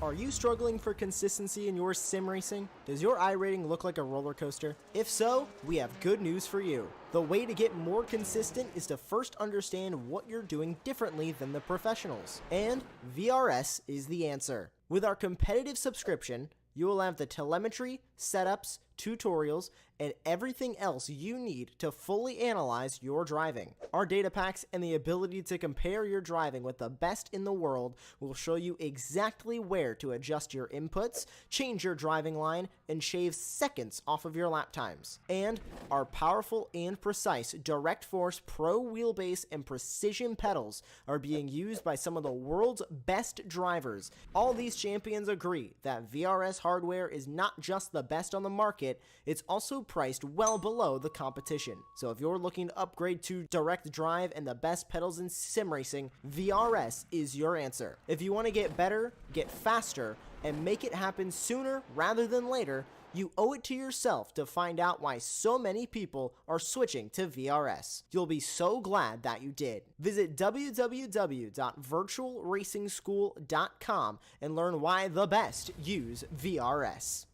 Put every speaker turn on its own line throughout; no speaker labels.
Are you struggling for consistency in your sim racing? Does your iRating look like a roller coaster? If so, we have good news for you. The way to get more consistent is to first understand what you're doing differently than the professionals. And VRS is the answer. With our competitive subscription, you will have the telemetry, setups, tutorials, and everything else you need to fully analyze your driving. Our data packs and the ability to compare your driving with the best in the world will show you exactly where to adjust your inputs, change your driving line, and shave seconds off of your lap times. And our powerful and precise Direct Force Pro wheelbase and precision pedals are being used by some of the world's best drivers. All these champions agree that VRS hardware is not just the best on the market, it's also priced well below the competition. So if you're looking to upgrade to direct drive and the best pedals in sim racing, VRS is your answer. If you want to get better, get faster, and make it happen sooner rather than later, you owe it to yourself to find out why so many people are switching to VRS. You'll be so glad that you did. Visit www.virtualracingschool.com and learn why the best use VRS.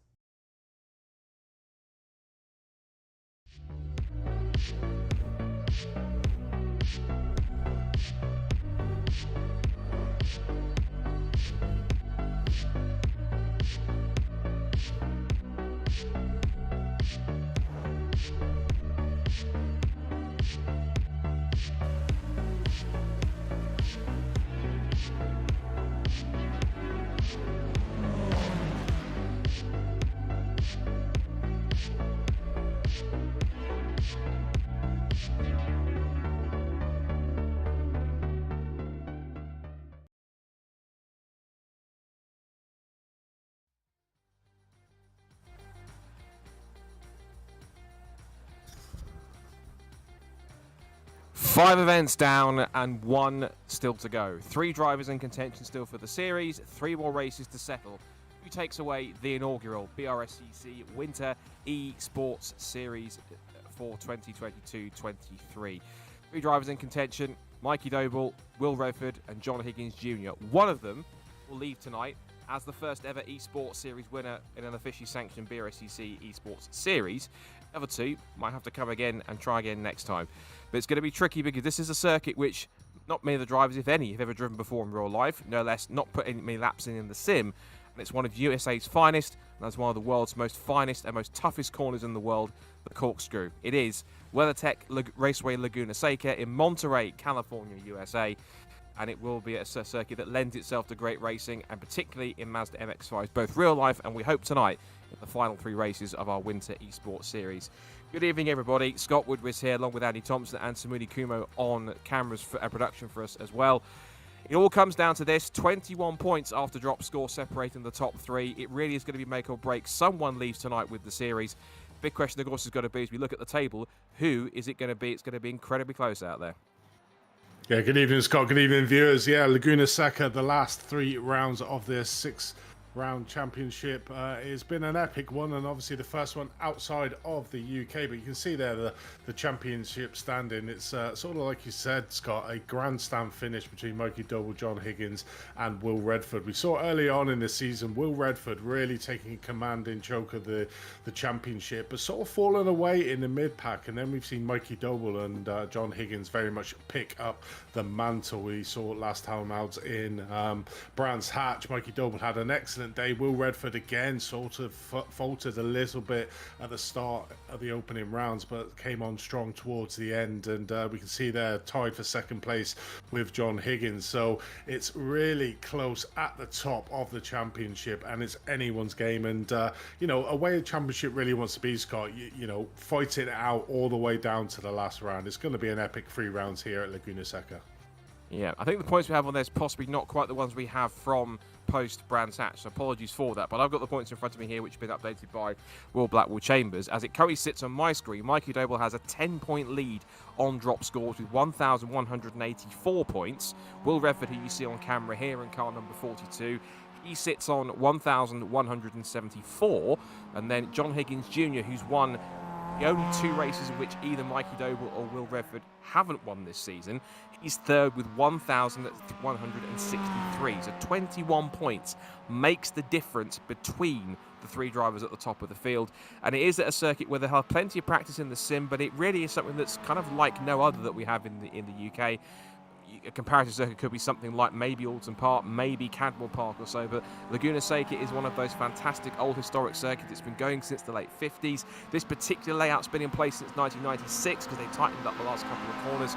Five events down and one still to go. 3 drivers in contention still for the series, 3 more races to settle. Who takes away the inaugural BRSCC Winter eSports Series for 2022-23? 3 drivers in contention, Mikey Doble, Will Redford and John Higgins Jr. One of them will leave tonight as the first ever eSports Series winner in an officially sanctioned BRSCC eSports Series. The other 2 might have to come again and try again next time. But it's going to be tricky because this is a circuit which not many of the drivers, if any, have ever driven before in real life. No less, not put any laps in the sim. And it's one of USA's finest, and that's one of the world's most finest and most toughest corners in the world, the corkscrew. It is WeatherTech Raceway Laguna Seca in Monterey, California, USA. And it will be a circuit that lends itself to great racing, and particularly in Mazda MX-5s, both real life and we hope tonight in the final 3 races of our Winter Esports Series. Good evening, everybody. Scott Woodward here, along with Andy Thompson and Samuni Kumo on cameras and production for us as well. It all comes down to this: 21 points after drop score separating the top 3. It really is going to be make or break. Someone leaves tonight with the series. Big question, of course, has got to be, as we look at the table, who is it going to be? It's going to be incredibly close out there.
Yeah, good evening, Scott. Good evening, viewers. Yeah, Laguna Seca, the last 3 rounds of this 6-round championship. It's been an epic one, and obviously the first one outside of the UK. But you can see there the championship standing. It's sort of like you said, Scott, a grandstand finish between Mikey Doble, John Higgins, and Will Redford. We saw early on in the season Will Redford really taking command in choke of the championship, but sort of falling away in the mid-pack. And then we've seen Mikey Doble and John Higgins very much pick up the mantle. We saw last time out in Brands Hatch. Mikey Doble had an excellent day. Will Redford again sort of faltered a little bit at the start of the opening rounds, but came on strong towards the end, and we can see they're tied for second place with John Higgins. So it's really close at the top of the championship, and it's anyone's game. And you know, a way a championship really wants to be, Scott, you know, fighting it out all the way down to the last round. It's going to be an epic 3 rounds here at Laguna Seca.
Yeah, I think the points we have on this possibly not quite the ones we have from post Brands Hatch, so apologies for that. But I've got the points in front of me here, which have been updated by Will Blackwell Chambers. As it currently sits on my screen, Mikey Doble has a 10-point lead on drop scores with 1,184 points. Will Redford, who you see on camera here in car number 42, he sits on 1,174. And then John Higgins Jr., who's won the only 2 races in which either Mikey Doble or Will Redford haven't won this season. He's third with 1,163. So 21 points makes the difference between the 3 drivers at the top of the field. And it is at a circuit where they have plenty of practice in the sim, but it really is something that's kind of like no other that we have in the UK. A comparative circuit could be something like maybe Alton Park, maybe Cadwell Park or so, but Laguna Seca is one of those fantastic old historic circuits. It's been going since the late 50s. This particular layout's been in place since 1996 because they tightened up the last couple of corners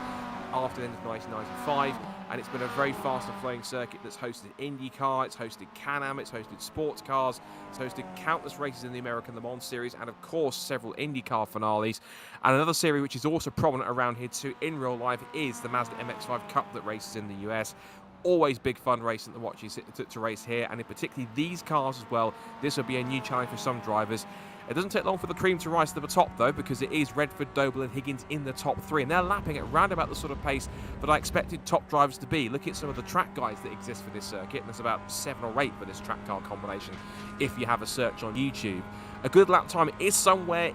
after the end of 1995, and it's been a very fast and flowing circuit that's hosted IndyCar, it's hosted Can-Am, it's hosted sports cars, it's hosted countless races in the American Le Mans series, and of course several IndyCar finales. And another series which is also prominent around here too in real life is the Mazda MX-5 Cup that races in the US. Always big fun racing to watch to race here, and in particularly these cars as well. This will be a new challenge for some drivers. It doesn't take long for the cream to rise to the top, though, because it is Redford, Doble and Higgins in the top 3, and they're lapping at round about the sort of pace that I expected top drivers to be. Look at some of the track guides that exist for this circuit, and there's about 7 or 8 for this track car combination if you have a search on YouTube. A good lap time is somewhere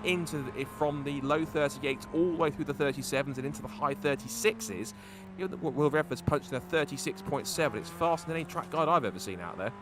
from the low 38s all the way through the 37s and into the high 36s. You know, Will Redford's punched in a 36.7. It's faster than any track guide I've ever seen out there.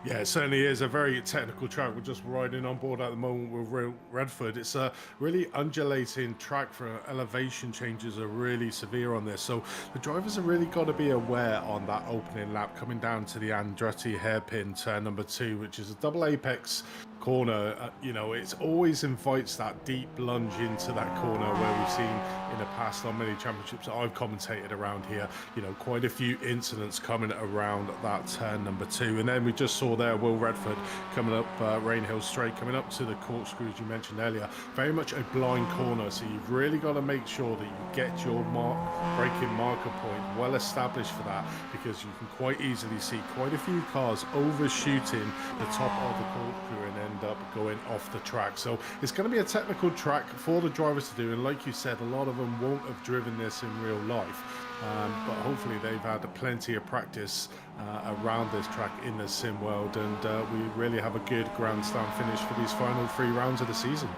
Yeah, it certainly is a very technical track. We're just riding on board at the moment with Redford. It's a really undulating track for elevation changes are really severe on this. So the drivers have really got to be aware on that opening lap coming down to the Andretti hairpin turn number 2, which is a double apex corner. You know, it always invites that deep lunge into that corner where we've seen in the past on many championships that I've commentated around here, you know, quite a few incidents coming around that turn number 2. And then we just saw there Will Redford coming up Rainhill Straight, coming up to the corkscrews you mentioned earlier. Very much a blind corner, so you've really got to make sure that you get your braking marker point well established for that, because you can quite easily see quite a few cars overshooting the top of the corkscrew and end up going off the track. So it's going to be a technical track for the drivers to do, and like you said, a lot of them won't have driven this in real life. But hopefully they've had plenty of practice around this track in the sim world, and we really have a good grandstand finish for these final 3 rounds of the season.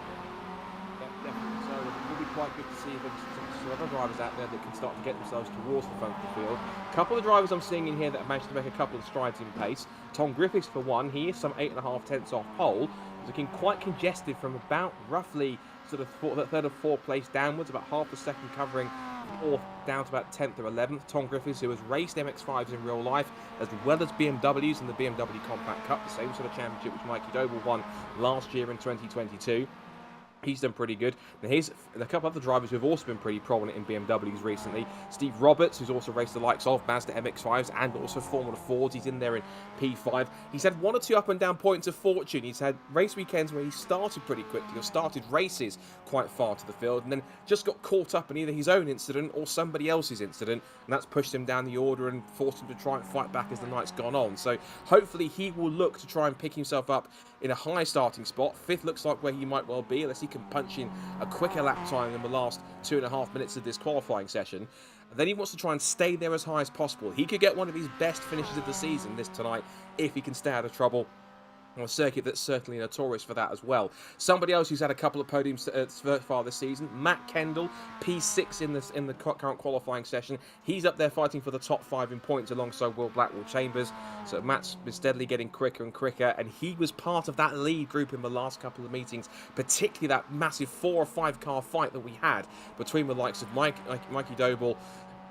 Yeah, definitely. So it will be quite good to see if there's some other drivers out there that can start to get themselves towards the front of the field. A couple of drivers I'm seeing in here that have managed to make a couple of strides in pace. Tom Griffiths, for one, he is some 8.5 tenths off pole. He's looking quite congested from about roughly sort of third or fourth place downwards, about half a second covering 4th down to about 10th or 11th. Tom Griffiths, who has raced MX-5s in real life, as well as BMWs in the BMW Compact Cup, the same sort of championship which Mikey Doble won last year in 2022. He's done pretty good. Now here's a couple other drivers who have also been pretty prominent in BMWs recently. Steve Roberts, who's also raced the likes of Mazda MX-5s and also Formula 4s. He's in there in P5. He's had 1 or 2 up and down points of fortune. He's had race weekends where he started pretty quickly or started races quite far to the field and then just got caught up in either his own incident or somebody else's incident, and that's pushed him down the order and forced him to try and fight back as the night's gone on. So hopefully he will look to try and pick himself up in a high starting spot. 5th looks like where he might well be, unless he can punch in a quicker lap time in the last 2.5 minutes of this qualifying session. And then he wants to try and stay there as high as possible. He could get one of his best finishes of the season tonight if he can stay out of trouble on a circuit that's certainly notorious for that as well. Somebody else who's had a couple of podiums so far this season, Matt Kendall, P6 in the current qualifying session. He's up there fighting for the top 5 in points alongside Will Blackwell-Chambers. So Matt's been steadily getting quicker and quicker, and he was part of that lead group in the last couple of meetings, particularly that massive 4 or 5 car fight that we had between the likes of Mikey Doble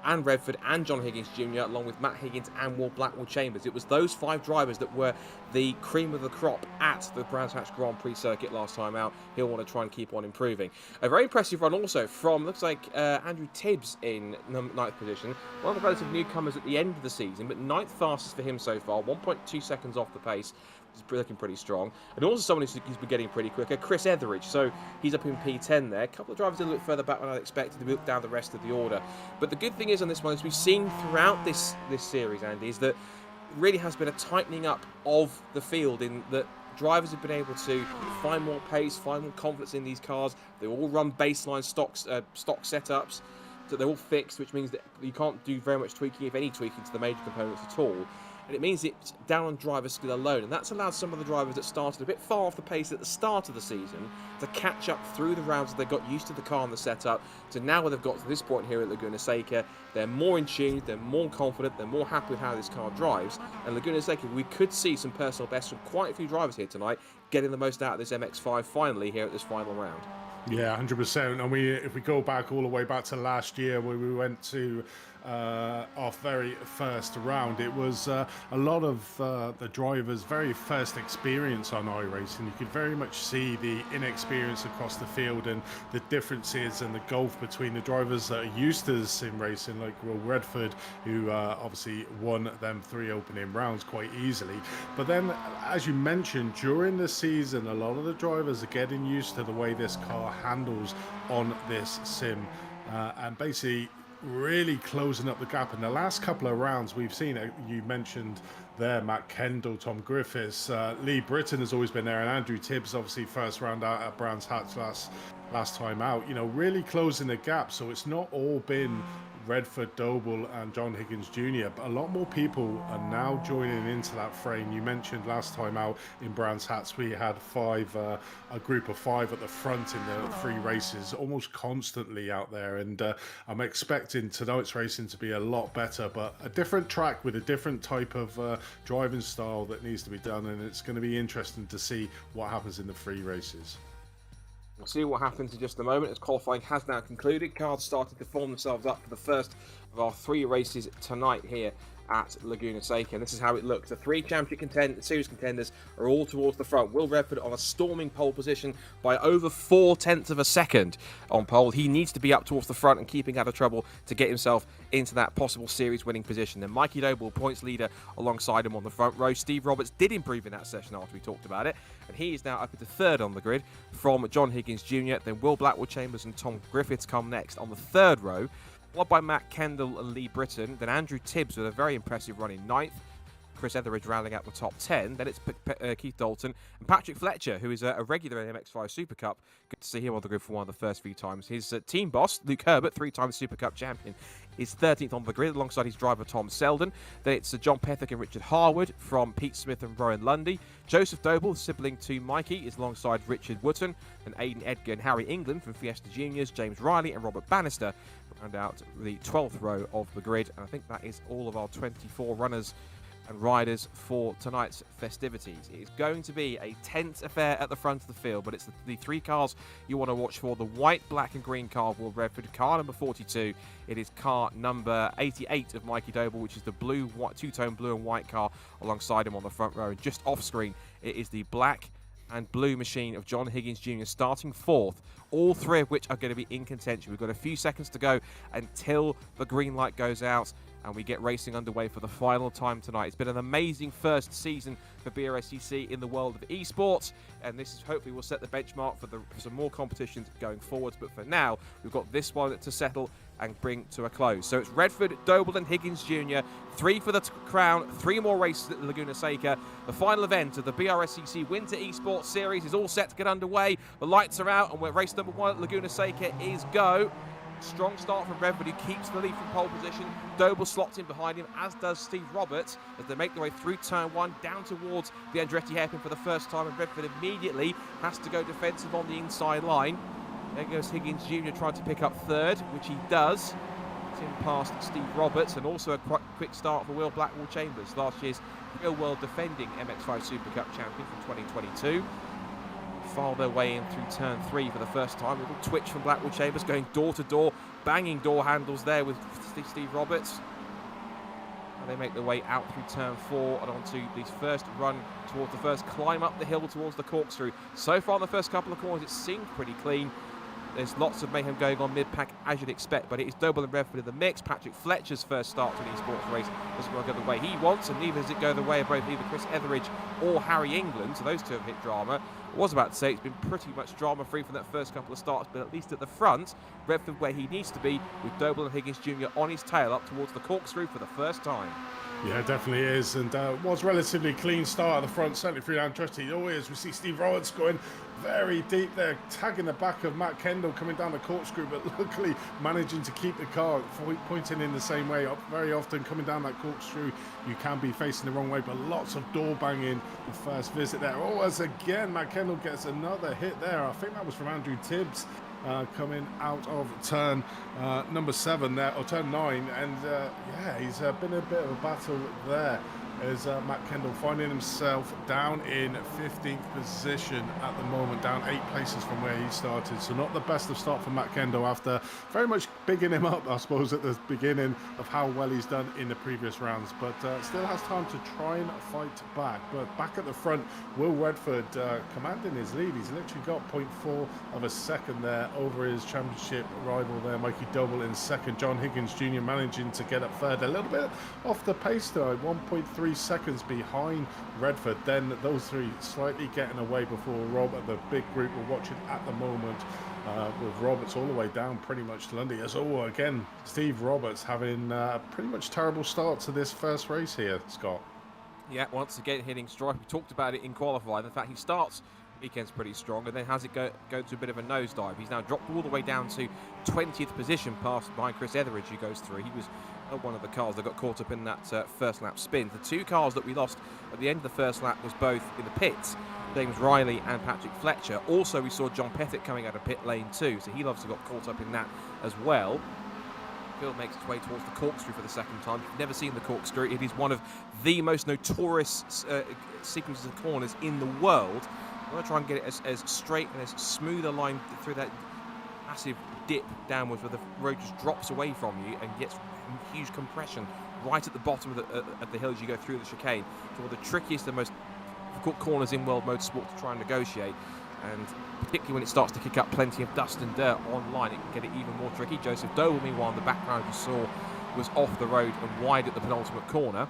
and Redford and John Higgins Jr., along with Matt Higgins and Will Blackwell-Chambers. It was those 5 drivers that were the cream of the crop at the Brands Hatch Grand Prix circuit last time out. He'll want to try and keep on improving. A very impressive run also from, looks like, Andrew Tibbs in 9th position. One of the relative newcomers at the end of the season, but 9th fastest for him so far, 1.2 seconds off the pace. He's looking pretty strong. And also someone who's been getting pretty quicker, Chris Etheridge. So he's up in P10 there. A couple of drivers a little bit further back than I expected. We look down the rest of the order. But the good thing is on this one, as we've seen throughout this series, Andy, is that it really has been a tightening up of the field in that drivers have been able to find more pace, find more confidence in these cars. They all run baseline stock setups. So they're all fixed, which means that you can't do very much tweaking, if any tweaking, to the major components at all. and it means it's down on driver skill alone, and that's allowed some of the drivers that started a bit far off the pace at the start of the season to catch up through the rounds as they got used to the car and the setup, to now when they've got to this point here at Laguna Seca, they're more in tune, they're more confident, they're more happy with how this car drives, and Laguna Seca, we could see some personal bests from quite a few drivers here tonight, getting the most out of this MX-5 finally here at this final round.
Yeah, 100%. And if we go back all the way back to last year, where we went to our very first round, it was a lot of the drivers' very first experience on iRacing. You could very much see the inexperience across the field and the differences and the gulf between the drivers that are used to sim racing, like Will Redford, who obviously won them 3 opening rounds quite easily. But then, as you mentioned, during the season, a lot of the drivers are getting used to the way this car handles on this sim, and basically really closing up the gap. In the last couple of rounds we've seen it, you mentioned there Matt Kendall, Tom Griffiths, Lee Britton has always been there, and Andrew Tibbs obviously first round out at Brands Hatch last time out, you know, really closing the gap. So it's not all been Redford, Doble and John Higgins Jr., but a lot more people are now joining into that frame. You mentioned last time out in Brands Hatch we had a group of 5 at the front in the 3 races, almost constantly out there, and I'm expecting tonight's racing to be a lot better, but a different track with a different type of driving style that needs to be done, and it's going to be interesting to see what happens in the 3 races.
We'll see what happens in just a moment as qualifying has now concluded. Cars started to form themselves up for the first of our 3 races tonight here at Laguna Seca, and this is how it looks. The 3 championship series contenders are all towards the front. Will Redford on a storming pole position by over 0.4 of a second on pole. He needs to be up towards the front and keeping out of trouble to get himself into that possible series winning position. Then Mikey Doble, points leader, alongside him on the front row. Steve Roberts did improve in that session after we talked about it, and he is now up into 3rd on the grid from John Higgins Jr. Then Will Blackwood Chambers and Tom Griffiths come next on the 3rd row, followed by Matt Kendall and Lee Britton. Then Andrew Tibbs with a very impressive run in 9th. Chris Etheridge rounding out the top 10. Then it's Keith Dalton and Patrick Fletcher, who is a regular in the MX-5 Super Cup. Good to see him on the grid for one of the first few times. His team boss, Luke Herbert, 3-time Super Cup champion, is 13th on the grid alongside his driver Tom Selden. Then it's John Pethick and Richard Harwood from Pete Smith and Rowan Lundy. Joseph Doble, sibling to Mikey, is alongside Richard Wootton, and Aidan Edgar and Harry England from Fiesta Juniors. James Riley and Robert Bannister round out the 12th row of the grid. And I think that is all of our 24 runners and riders for tonight's festivities. It is going to be a tense affair at the front of the field, but it's the 3 cars you want to watch for. The white, black and green car of Will Redford, car number 42. It is car number 88 of Mikey Doble, which is the blue, white, 2-tone blue and white car alongside him on the front row. And just off screen, it is the black and blue machine of John Higgins Jr. starting 4th, all 3 of which are going to be in contention. We've got a few seconds to go until the green light goes out and we get racing underway for the final time tonight. It's been an amazing first season for BRSCC in the world of esports, and this is hopefully will set the benchmark for some more competitions going forwards. But for now, we've got this one to settle and bring to a close. So it's Redford, Doble and Higgins Jr., 3 for the crown, 3 more races at Laguna Seca. The final event of the BRSCC Winter Esports Series is all set to get underway. The lights are out, and we're race number 1 at Laguna Seca is go. Strong start from Redford, who keeps the lead from pole position. Doble slots in behind him, as does Steve Roberts, as they make their way through turn 1, down towards the Andretti hairpin for the first time, and Redford immediately has to go defensive on the inside line. There goes Higgins Jr. trying to pick up 3rd, which he does. It's in past Steve Roberts, and also a quite quick start for Will Blackwell Chambers, last year's real world defending MX-5 Super Cup champion from 2022. File their way in through turn 3 for the first time. A little twitch from Blackwell Chambers, going door to door, banging door handles there with Steve Roberts. And they make their way out through turn 4 and onto the first run towards the first climb up the hill towards the corkscrew. So far in the first couple of corners, it seemed pretty clean. There's lots of mayhem going on mid-pack, as you'd expect, but it is Doble and Redford in the mix. Patrick Fletcher's first start to an esports race doesn't go the way he wants, and neither does it go the way of both either Chris Etheridge or Harry England, so those 2 have hit drama. I was about to say it's been pretty much drama-free from that first couple of starts, but at least at the front, Redford where he needs to be, with Doble and Higgins Jr. on his tail up towards the corkscrew for the first time.
Yeah, it definitely is, and was relatively clean start at the front, certainly through Andretti. Always, we see Steve Roberts going very deep there, tagging the back of Matt Kendall coming down the corkscrew, but luckily managing to keep the car pointing in the same way. Very often coming down that corkscrew, you can be facing the wrong way, but lots of door banging the first visit there. Oh, as again, Matt Kendall gets another hit there. I think that was from Andrew Tibbs. Coming out of turn number 7 there, or turn 9, and yeah, he's been a bit of a battle there as Matt Kendall finding himself down in 15th position at the moment, down 8 places from where he started. So not the best of start for Matt Kendall after very much bigging him up, I suppose, at the beginning of how well he's done in the previous rounds, but still has time to try and fight back. But back at the front, Will Redford commanding his lead. He's literally got 0.4 of a second there over his championship rival there, Mikey Doble, in second. John Higgins Jr. managing to get up third, a little bit off the pace though, 1.3 seconds behind Redford. Then those three slightly getting away before Robert, the big group we're watching at the moment, with Roberts all the way down pretty much to Lundy. As again, Steve Roberts having a pretty much terrible start to this first race here, Scott.
Yeah, once again hitting strike. We talked about it in qualifying. In fact, he starts weekend's pretty strong, and then has it go to a bit of a nosedive. He's now dropped all the way down to 20th position, past behind Chris Etheridge, who goes through. He was one of the cars that got caught up in that first lap spin. The 2 cars that we lost at the end of the first lap was both in the pits, James Riley and Patrick Fletcher. Also, we saw John Pettit coming out of pit lane 2, so he obviously got caught up in that as well. Phil makes its way towards the corkscrew for the second time. If you've never seen the corkscrew, it is one of the most notorious sequences of corners in the world. I'm going to try and get it as straight and as smooth a line through that massive dip downwards where the road just drops away from you and gets huge compression right at the bottom of the hill as you go through the chicane. It's one of the trickiest and most difficult corners in world motorsport to try and negotiate, and particularly when it starts to kick up plenty of dust and dirt online, it can get it even more tricky. Joseph Doble, meanwhile, in the background you saw, was off the road and wide at the penultimate corner.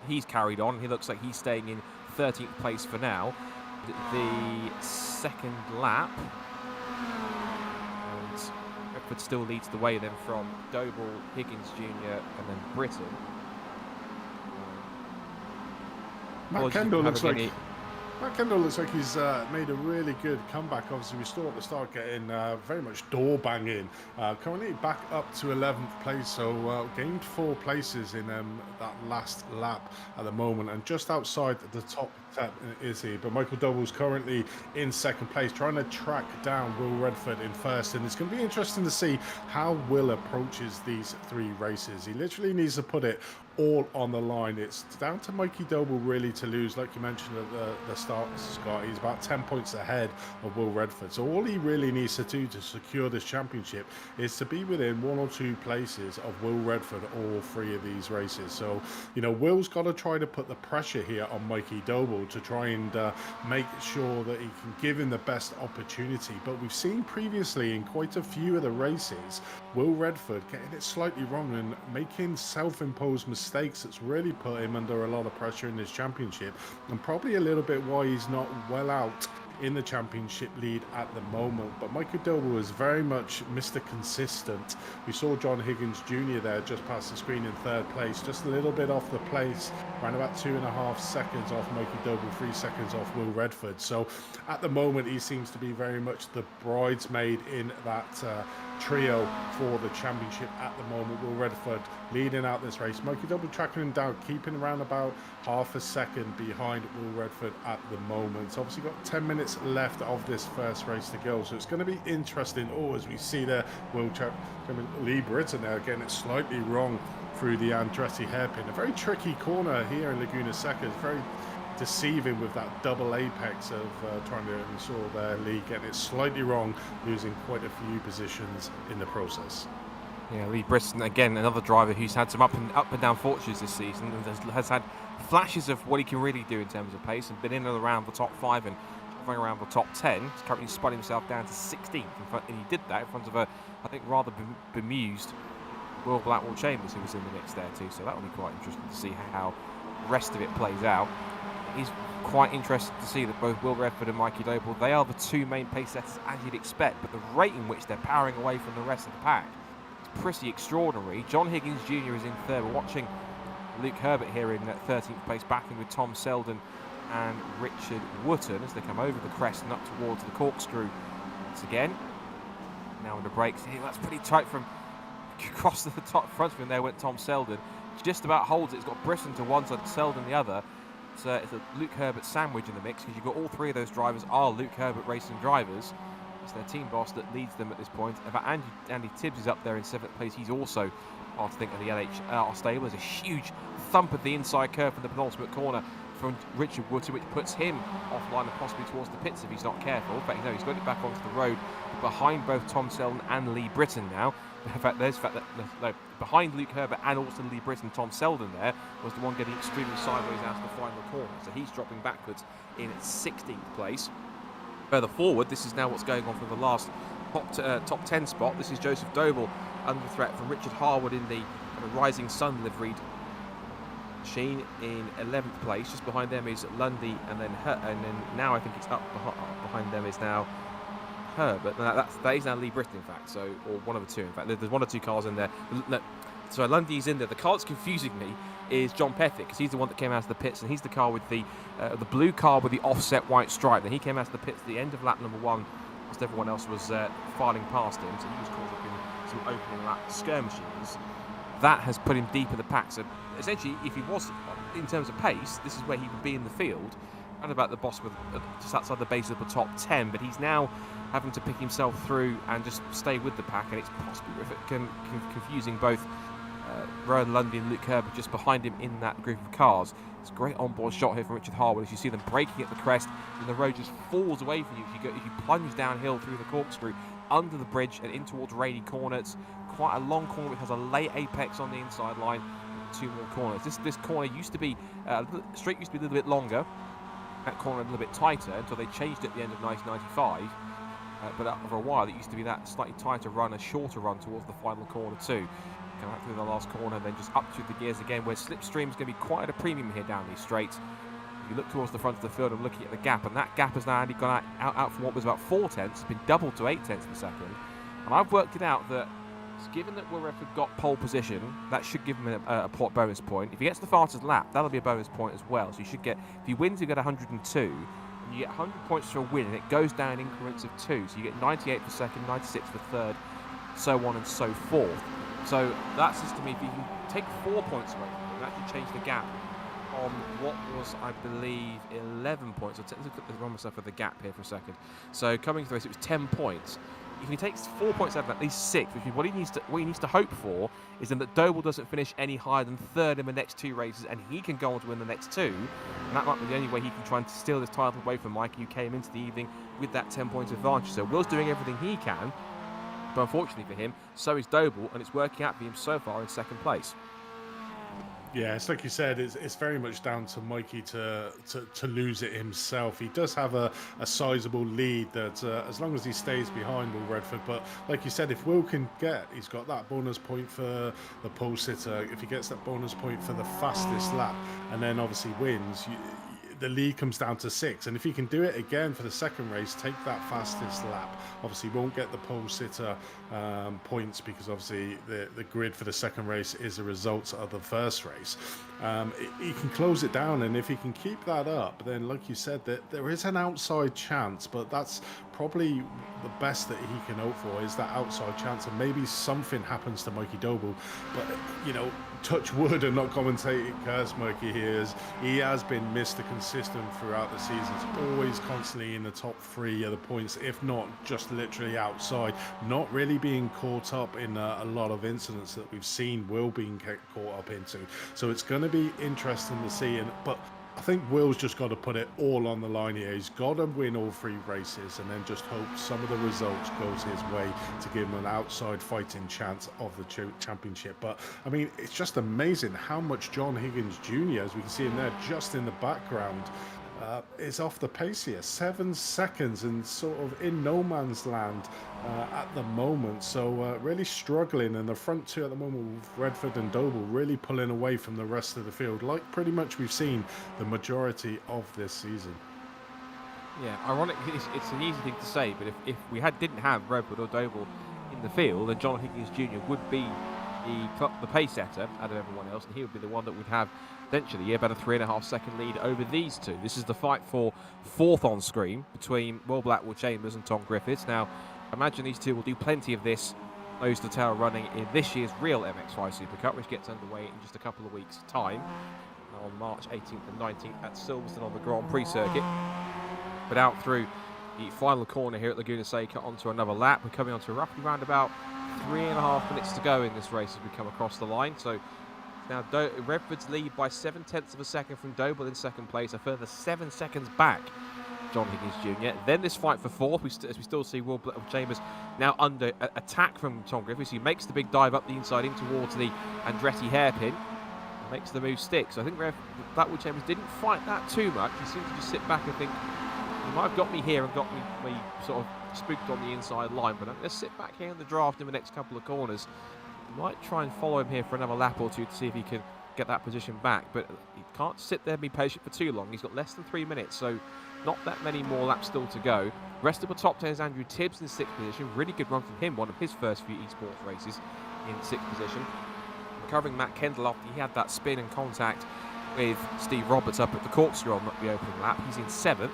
He's carried on. He looks like he's staying in 13th place for now. The second lap, and Redford still leads the way then from Doble, Higgins Jr. and then Britton.
Matt Kendall looks like he's made a really good comeback. Obviously, we saw at the start getting very much door banging. Currently back up to 11th place, so gained 4 places in that last lap at the moment, and just outside the top 10 is he. But Michael Doble's currently in second place, trying to track down Will Redford in first, and it's going to be interesting to see how Will approaches these 3 races. He literally needs to put it all on the line. It's down to Mikey Doble really to lose, like you mentioned at the start, Scott. He's about 10 points ahead of Will Redford, so all he really needs to do to secure this championship is to be within 1 or 2 places of Will Redford all 3 of these races. So, you know, Will's got to try to put the pressure here on Mikey Doble to try and make sure that he can give him the best opportunity. But we've seen previously in quite a few of the races, Will Redford getting it slightly wrong and making self-imposed mistakes that's really put him under a lot of pressure in this championship, and probably a little bit why he's not well out in the championship lead at the moment. But Michael Doble was very much Mr. Consistent. We saw John Higgins Jr. there just past the screen in 3rd place, just a little bit off the place, around about 2.5 seconds off Michael Doble, 3 seconds off Will Redford. So at the moment he seems to be very much the bridesmaid in that trio for the championship at the moment. Will Redford leading out this race. Mikey Doble tracking him down, keeping around about half a second behind Will Redford at the moment. So obviously got 10 minutes left of this first race to go, so it's going to be interesting. As we see there, Lee Britton there getting it slightly wrong through the Andretti hairpin. A very tricky corner here in Laguna Seca. It's very deceiving with that double apex of trying to ensure their lead, getting it slightly wrong, losing quite a few positions in the process.
Yeah, Lee Britton, again, another driver who's had some up and down fortunes this season, and has had flashes of what he can really do in terms of pace, and been in and around the top 5 and hovering around the top 10. He's currently spun himself down to 16th, and he did that in front of a, I think, rather bemused Will Blackwell Chambers, who was in the mix there too. So that will be quite interesting to see how the rest of it plays out. It's quite interesting to see that both Will Redford and Mikey Doble, they are the 2 main pace setters as you'd expect, but the rate in which they're powering away from the rest of the pack is pretty extraordinary. John Higgins Jr. is in 3rd. We're watching Luke Herbert here in 13th place, backing with Tom Selden and Richard Wotton as they come over the crest and up towards the corkscrew once again. Now on the brakes, that's pretty tight from across the top front of him. There went Tom Selden. Just about holds it. It's got Britton to one side, Selden the other. It's a Luke Herbert sandwich in the mix because you've got all three of those drivers are Luke Herbert racing drivers. It's their team boss that leads them at this point. In fact, Andy Tibbs is up there in 7th place. He's also part, I think, of the LHR stable. There's a huge thump at the inside curve from the penultimate corner from Richard Wotton, which puts him offline and possibly towards the pits if he's not careful. In fact, no, he's got it back onto the road behind both Tom Selden and Lee Britton now. In fact, behind Luke Herbert and also Lee Britton, Tom Selden there was the one getting extremely sideways out of the final corner. So he's dropping backwards in 16th place. Further forward, this is now what's going on for the last top 10 spot. This is Joseph Doble under threat from Richard Harwood in the Rising Sun liveried machine in 11th place. Just behind them is Lundy, and then now I think it's up behind them is now Herbert. That is now Lee Britton, in fact. So, or one of the two. In fact, there's one or two cars in there. So Lundy's in there. The car that's confusing me is John Pethick, because he's the one that came out of the pits, and he's the car with the blue car with the offset white stripe. Then he came out of the pits at the end of lap number 1, whilst everyone else was filing past him. So he was caught up in some opening lap skirmishes. That has put him deep in the pack. So essentially, if he was in terms of pace, this is where he would be in the field, and about the bottom of just outside the base of the top 10. But he's now having to pick himself through and just stay with the pack, and it's possibly confusing both Rowan Lundy and Luke Herbert just behind him in that group of cars. It's a great onboard shot here from Richard Harwood as you see them braking at the crest, and the road just falls away from you if you plunge downhill through the corkscrew under the bridge and in towards Rainy Corner. It's quite a long corner which has a late apex on the inside line. 2 more corners. This corner used to be straight used to be a little bit longer. That corner a little bit tighter until they changed it at the end of 1995. But for a while it used to be that slightly tighter run, a shorter run towards the final corner too. Come out through the last corner, then just up through the gears again, where slipstream is going to be quite at a premium here down these straights. If you look towards the front of the field and looking at the gap, and that gap has now only gone out from what was about 4 tenths, it's been doubled to 8 tenths per second. And I've worked it out that, given that Will Redford got pole position, that should give him a bonus point. If he gets the fastest lap, that'll be a bonus point as well. So you should get, if he wins, you get 102, and you get 100 points for a win, and it goes down in increments of 2. So you get 98 for second, 96 for third, so on and so forth. So that says to me, if you can take 4 points away from him, that should change the gap on what was, I believe, 11 points. I'll run myself with the gap here for a second. So coming through, it was 10 points. If he takes 4 points out of that, at least 6, which is what he needs to hope for, is then that Doble doesn't finish any higher than 3rd in the next 2 races, and he can go on to win the next 2. And that might be the only way he can try and steal his title away from Mike, who came into the evening with that 10-point advantage. So Will's doing everything he can, but unfortunately for him, so is Doble, and it's working out for him so far in 2nd place.
Yeah, it's like you said, it's very much down to Mikey to lose it himself. He does have a sizable lead that as long as he stays behind Will Redford. But like you said, if Will can he's got that bonus point for the pole sitter. If he gets that bonus point for the fastest lap and then obviously wins, the lead comes down to 6. And if he can do it again for the 2nd race, take that fastest lap, obviously won't get the pole sitter points, because obviously the grid for the 2nd race is a result of the 1st race. He can close it down, and if he can keep that up, then like you said, that there is an outside chance, but that's probably the best that he can hope for, is that outside chance, and maybe something happens to Mikey Doble. But touch wood and not commentating curse Mikey here, is he has been Mr. Consistent throughout the season. He's always constantly in the top 3 of the points, if not just literally outside, not really being caught up in a lot of incidents that we've seen Will being caught up into. So it's going to be interesting to see, but I think Will's just got to put it all on the line here. He's got to win all 3 races and then just hope some of the results goes his way to give him an outside fighting chance of the championship. But I mean, it's just amazing how much John Higgins Jr., as we can see him there just in the background, is off the pace here. 7 seconds and sort of in no man's land at the moment. So really struggling, and the front 2 at the moment with Redford and Doble really pulling away from the rest of the field, like pretty much we've seen the majority of this season.
Yeah, ironically, it's an easy thing to say, but if we didn't have Redford or Doble in the field, then John Higgins Jr. would be the pace setter out of everyone else, and he would be the one that would have potentially about a 3.5 second lead over these two. This is the fight for fourth on screen between Will Blackwell Chambers and Tom Griffiths. Now, I imagine these two will do plenty of this nose to tail running in this year's real MX-5 Super Cup, which gets underway in just a couple of weeks' time on March 18th and 19th at Silverstone on the Grand Prix circuit. But out through the final corner here at Laguna Seca onto another lap. We're coming onto roughly around about 3.5 minutes to go in this race as we come across the line. So now Redford's lead by 0.7 of a second from Doble in second place, a further 7 seconds back John Higgins Jr. Then this fight for fourth, as we still see Will Chambers now under attack from Tom Griffiths. He makes the big dive up the inside in towards the Andretti hairpin. Makes the move stick. So I think Blackwell Chambers didn't fight that too much. He seemed to just sit back and think, he might have got me here and got me sort of spooked on the inside line, but I'm going to sit back here in the draft in the next couple of corners. Might try and follow him here for another lap or two to see if he can get that position back, but he can't sit there and be patient for too long. He's got less than 3 minutes, so not that many more laps still to go. Rest of the top 10 is Andrew Tibbs in 6th position. Really good run from him, one of his first few esports races in 6th position. Recovering Matt Kendall after he had that spin and contact with Steve Roberts up at the corkscrew on the opening lap. He's in 7th.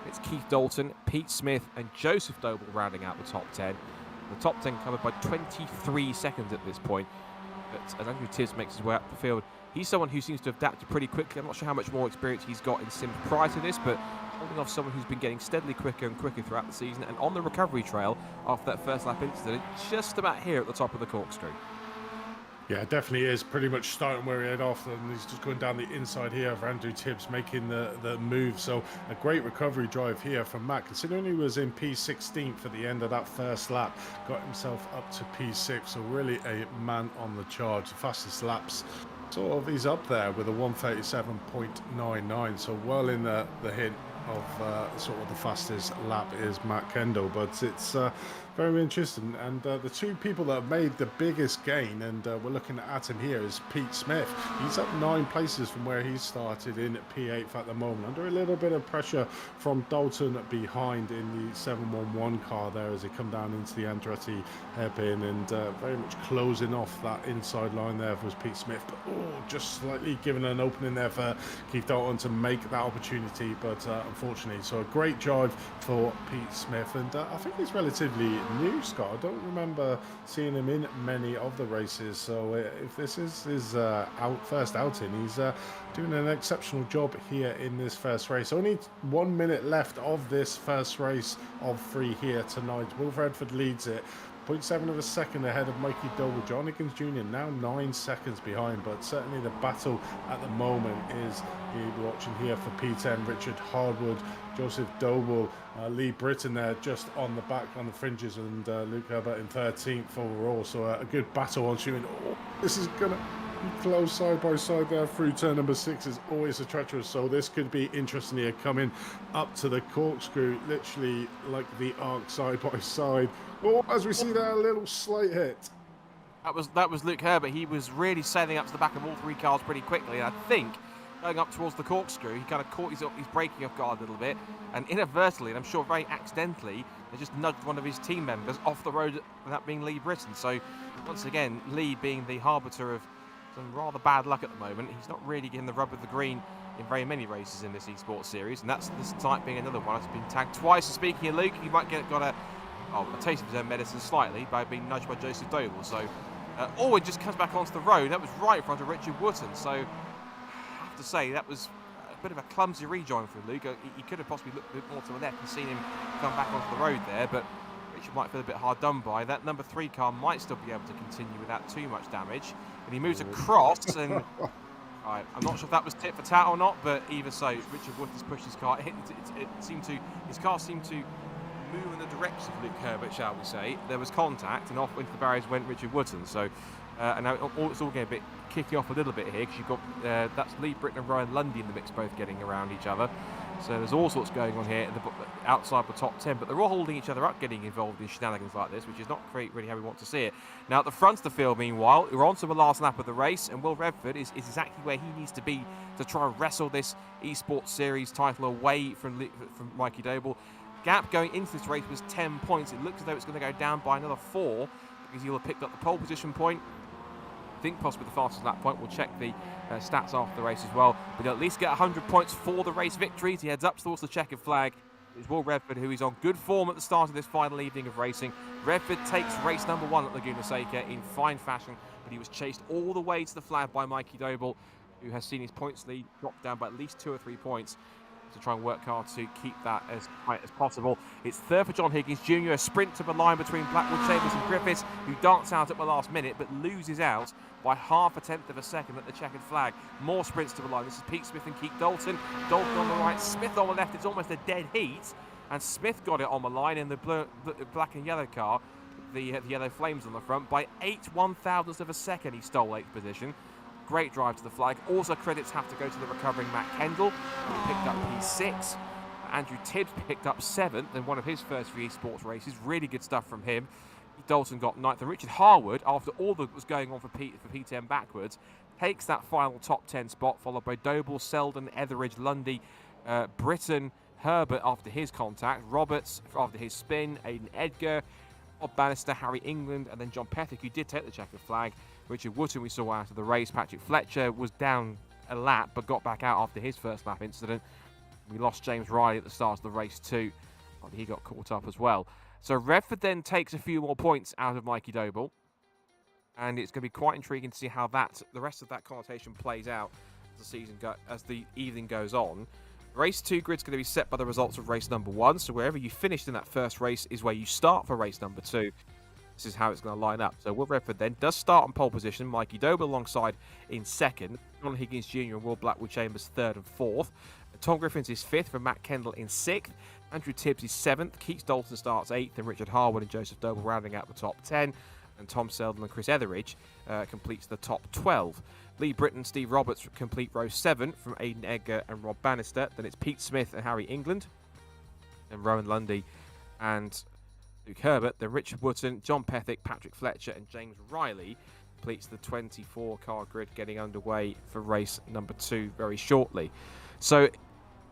It's Keith Dalton, Pete Smith and Joseph Doble rounding out the top 10. The top 10 covered by 23 seconds at this point. But as Andrew Tibbs makes his way up the field, he's someone who seems to have adapted pretty quickly. I'm not sure how much more experience he's got in sims prior to this, but holding off someone who's been getting steadily quicker and quicker throughout the season, and on the recovery trail after that first lap incident, just about here at the top of the corkscrew.
Yeah, it definitely is pretty much starting where he had off, and he's just going down the inside here for Andrew Tibbs making the move. So a great recovery drive here from Matt, considering he was in P16 for the end of that first lap, got himself up to P6, so really a man on the charge. The fastest laps, sort of, he's up there with a 1:37.99, so well in the hint of sort of the fastest lap is Matt Kendall, but it's very interesting. And the two people that have made the biggest gain, and we're looking at him here, is Pete Smith. He's up 9 places from where he started in P8 at the moment, under a little bit of pressure from Dalton behind in the 711 car there as he come down into the Andretti hairpin, and very much closing off that inside line there was Pete Smith, but just slightly giving an opening there for Keith Dalton to make that opportunity, but unfortunately. So a great drive for Pete Smith, and I think he's relatively new, Scott. I don't remember seeing him in many of the races, so if this is his first outing, he's doing an exceptional job here in this first race. Only 1 minute left of this first race of 3 here tonight. Will Redford leads it 0.7 of a second ahead of Mikey Doble. John Higgins Jr. now 9 seconds behind, but certainly the battle at the moment is you're watching here for P10, Richard Hardwood, Joseph Doble, Lee Britton there just on the back, on the fringes, and Luke Herbert in 13th overall. So a good battle on shooting. This is going to be close side by side there through turn number 6 is always a treacherous, so this could be interesting here coming up to the corkscrew, literally like the arc side by side. As we see there, a little slight hit.
That was Luke Herbert. He was really sailing up to the back of all 3 cars pretty quickly, and I think going up towards the corkscrew, he kind of caught his braking off guard a little bit, and inadvertently, and I'm sure very accidentally, they just nudged one of his team members off the road, and that being Lee Britton. So once again, Lee being the harbiter of some rather bad luck at the moment. He's not really getting the rub of the green in very many races in this esports series, and that's this type being another one. It's been tagged twice. And speaking of Luke, he might got a taste of his own medicine slightly by being nudged by Joseph Doble. So it just comes back onto the road. That was right in front of Richard Wootton. So I have to say that was a bit of a clumsy rejoin from Luke. He could have possibly looked a bit more to the left and seen him come back onto the road there, but Richard might feel a bit hard done by. That number 3 car might still be able to continue without too much damage. And he moves across, and I'm not sure if that was tit for tat or not, but either so, Richard Wootton's pushed his car. His car seemed to move in the direction of Luke Herbert, shall we say. There was contact, and off into the barriers went Richard Wootton. So, and now it's all getting a bit kicking off a little bit here, because you've got that's Lee Britton and Ryan Lundy in the mix, both getting around each other. So there's all sorts going on here outside the top 10, but they're all holding each other up, getting involved in shenanigans like this, which is not really how we want to see it. Now at the front of the field, meanwhile, we're on to the last lap of the race, and Will Redford is exactly where he needs to be to try and wrestle this esports series title away from Mikey Doble. Gap going into this race was 10 points. It looks as though it's going to go down by another 4, because he'll have picked up the pole position point. I think possibly the fastest lap point. We'll check the stats after the race as well. But he'll at least get 100 points for the race victories. He heads up towards the checkered flag. It's Will Redford, who is on good form at the start of this final evening of racing. Redford takes race number 1 at Laguna Seca in fine fashion, but he was chased all the way to the flag by Mikey Doble, who has seen his points lead drop down by at least 2 or 3 points to try and work hard to keep that as tight as possible. It's third for John Higgins Jr., a sprint to the line between Blackwood, Chambers and Griffiths, who dance out at the last minute but loses out by 0.5 of a second at the checkered flag. More sprints to the line. This is Pete Smith and Keith Dalton. Dalton on the right, Smith on the left. It's almost a dead heat, and Smith got it on the line in the black and yellow car, the yellow flames on the front, by 8/1000ths of a second. He stole 8th position. Great drive to the flag. Also credits have to go to the recovering Matt Kendall, who picked up P6. Andrew Tibbs picked up 7th in one of his first 3 esports races. Really good stuff from him. Dalton got 9th. And Richard Harwood, after all that was going on for P10 backwards, takes that final top 10 spot, followed by Doble, Selden, Etheridge, Lundy, Britton, Herbert after his contact, Roberts after his spin, Aidan Edgar, Bob Bannister, Harry England, and then John Pethick, who did take the checkered flag. Richard Wootton we saw out of the race. Patrick Fletcher was down a lap but got back out after his first lap incident. We lost James Riley at the start of the race too. He got caught up as well. So Redford then takes a few more points out of Mikey Doble, and it's going to be quite intriguing to see how the rest of that connotation plays out as the evening goes on. Race 2 grid's going to be set by the results of race number 1, so wherever you finished in that first race is where you start for race number 2. This is how it's going to line up. So Will Redford then does start on pole position. Mikey Doble alongside in 2nd. John Higgins Jr. and Will Blackwood Chambers 3rd and 4th. And Tom Griffins is 5th from Matt Kendall in 6th. Andrew Tibbs is 7th. Keith Dalton starts 8th. And Richard Harwood and Joseph Doble rounding out the top 10. And Tom Selden and Chris Etheridge completes the top 12. Lee Britton, Steve Roberts complete row 7 from Aidan Edgar and Rob Bannister. Then it's Pete Smith and Harry England. And Rowan Lundy and Luke Herbert, then Richard Wootton, John Pethick, Patrick Fletcher and James Riley completes the 24-car grid, getting underway for race number 2 very shortly. So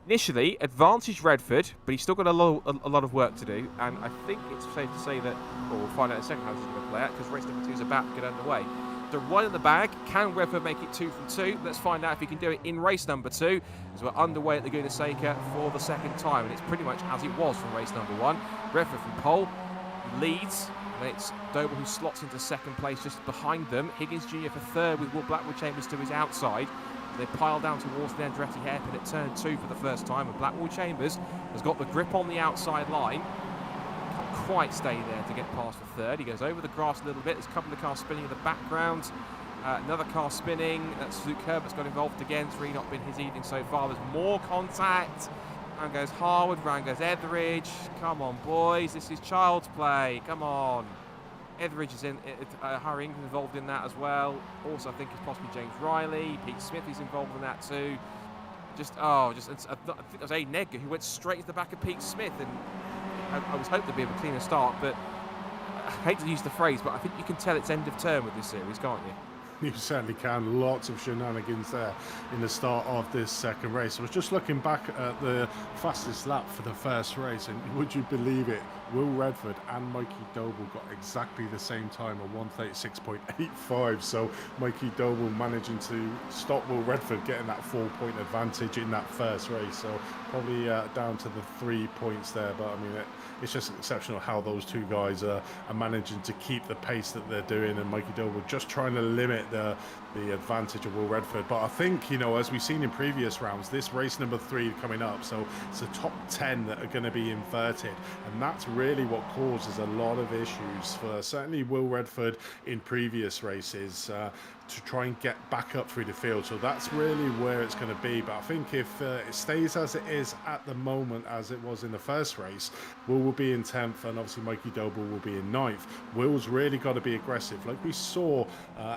initially, advantage Redford, but he's still got a lot of work to do, and I think it's safe to say that, well, we'll find out in a second how this is going to play out, because race number 2 is about to get underway. So 1 in the bag. Can Redford make it 2 from 2? Let's find out if he can do it in race number 2, as we're underway at Laguna Seca for the 2nd time, and it's pretty much as it was from race number 1. Redford from pole, leads, and it's Doble who slots into 2nd place just behind them. Higgins Jr. for 3rd with Will Blackwood Chambers to his outside. They pile down towards the Andretti hairpin at turn 2 for the first time, and Blackwood Chambers has got the grip on the outside line. Can't quite stay there to get past for 3rd. He goes over the grass a little bit. There's a couple of cars spinning in the background. Another car spinning. That's Luke Herbert's got involved again. It's really not been his evening so far. There's more contact. Round goes Harwood, round goes Etheridge. Come on, boys. This is child's play. Come on. Etheridge is in, Harry England involved in that as well. Also, I think it's possibly James Riley. Pete Smith is involved in that too. I think it was Aidan Edgar who went straight to the back of Pete Smith, and I was hoping to be a cleaner start, but I hate to use the phrase, but I think you can tell it's end of term with this series, can't you?
You certainly can. Lots of shenanigans there in the start of this 2nd race. I was just looking back at the fastest lap for the first race, and would you believe it? Will Redford and Mikey Doble got exactly the same time of 136.85. So Mikey Doble managing to stop Will Redford getting that 4-point advantage in that first race. So probably down to the 3 points there. But I mean, it's just exceptional how those two guys are managing to keep the pace that they're doing, and Mikey Doble just trying to limit the advantage of Will Redford. But I think, you know, as we've seen in previous rounds, this race number 3 coming up, so it's the top 10 that are going to be inverted, and that's really what causes a lot of issues for certainly Will Redford in previous races to try and get back up through the field. So that's really where it's going to be. But I think if it stays as it is at the moment, as it was in the first race, Will be in 10th, and obviously Mikey Doble will be in 9th. Will's really got to be aggressive, like we saw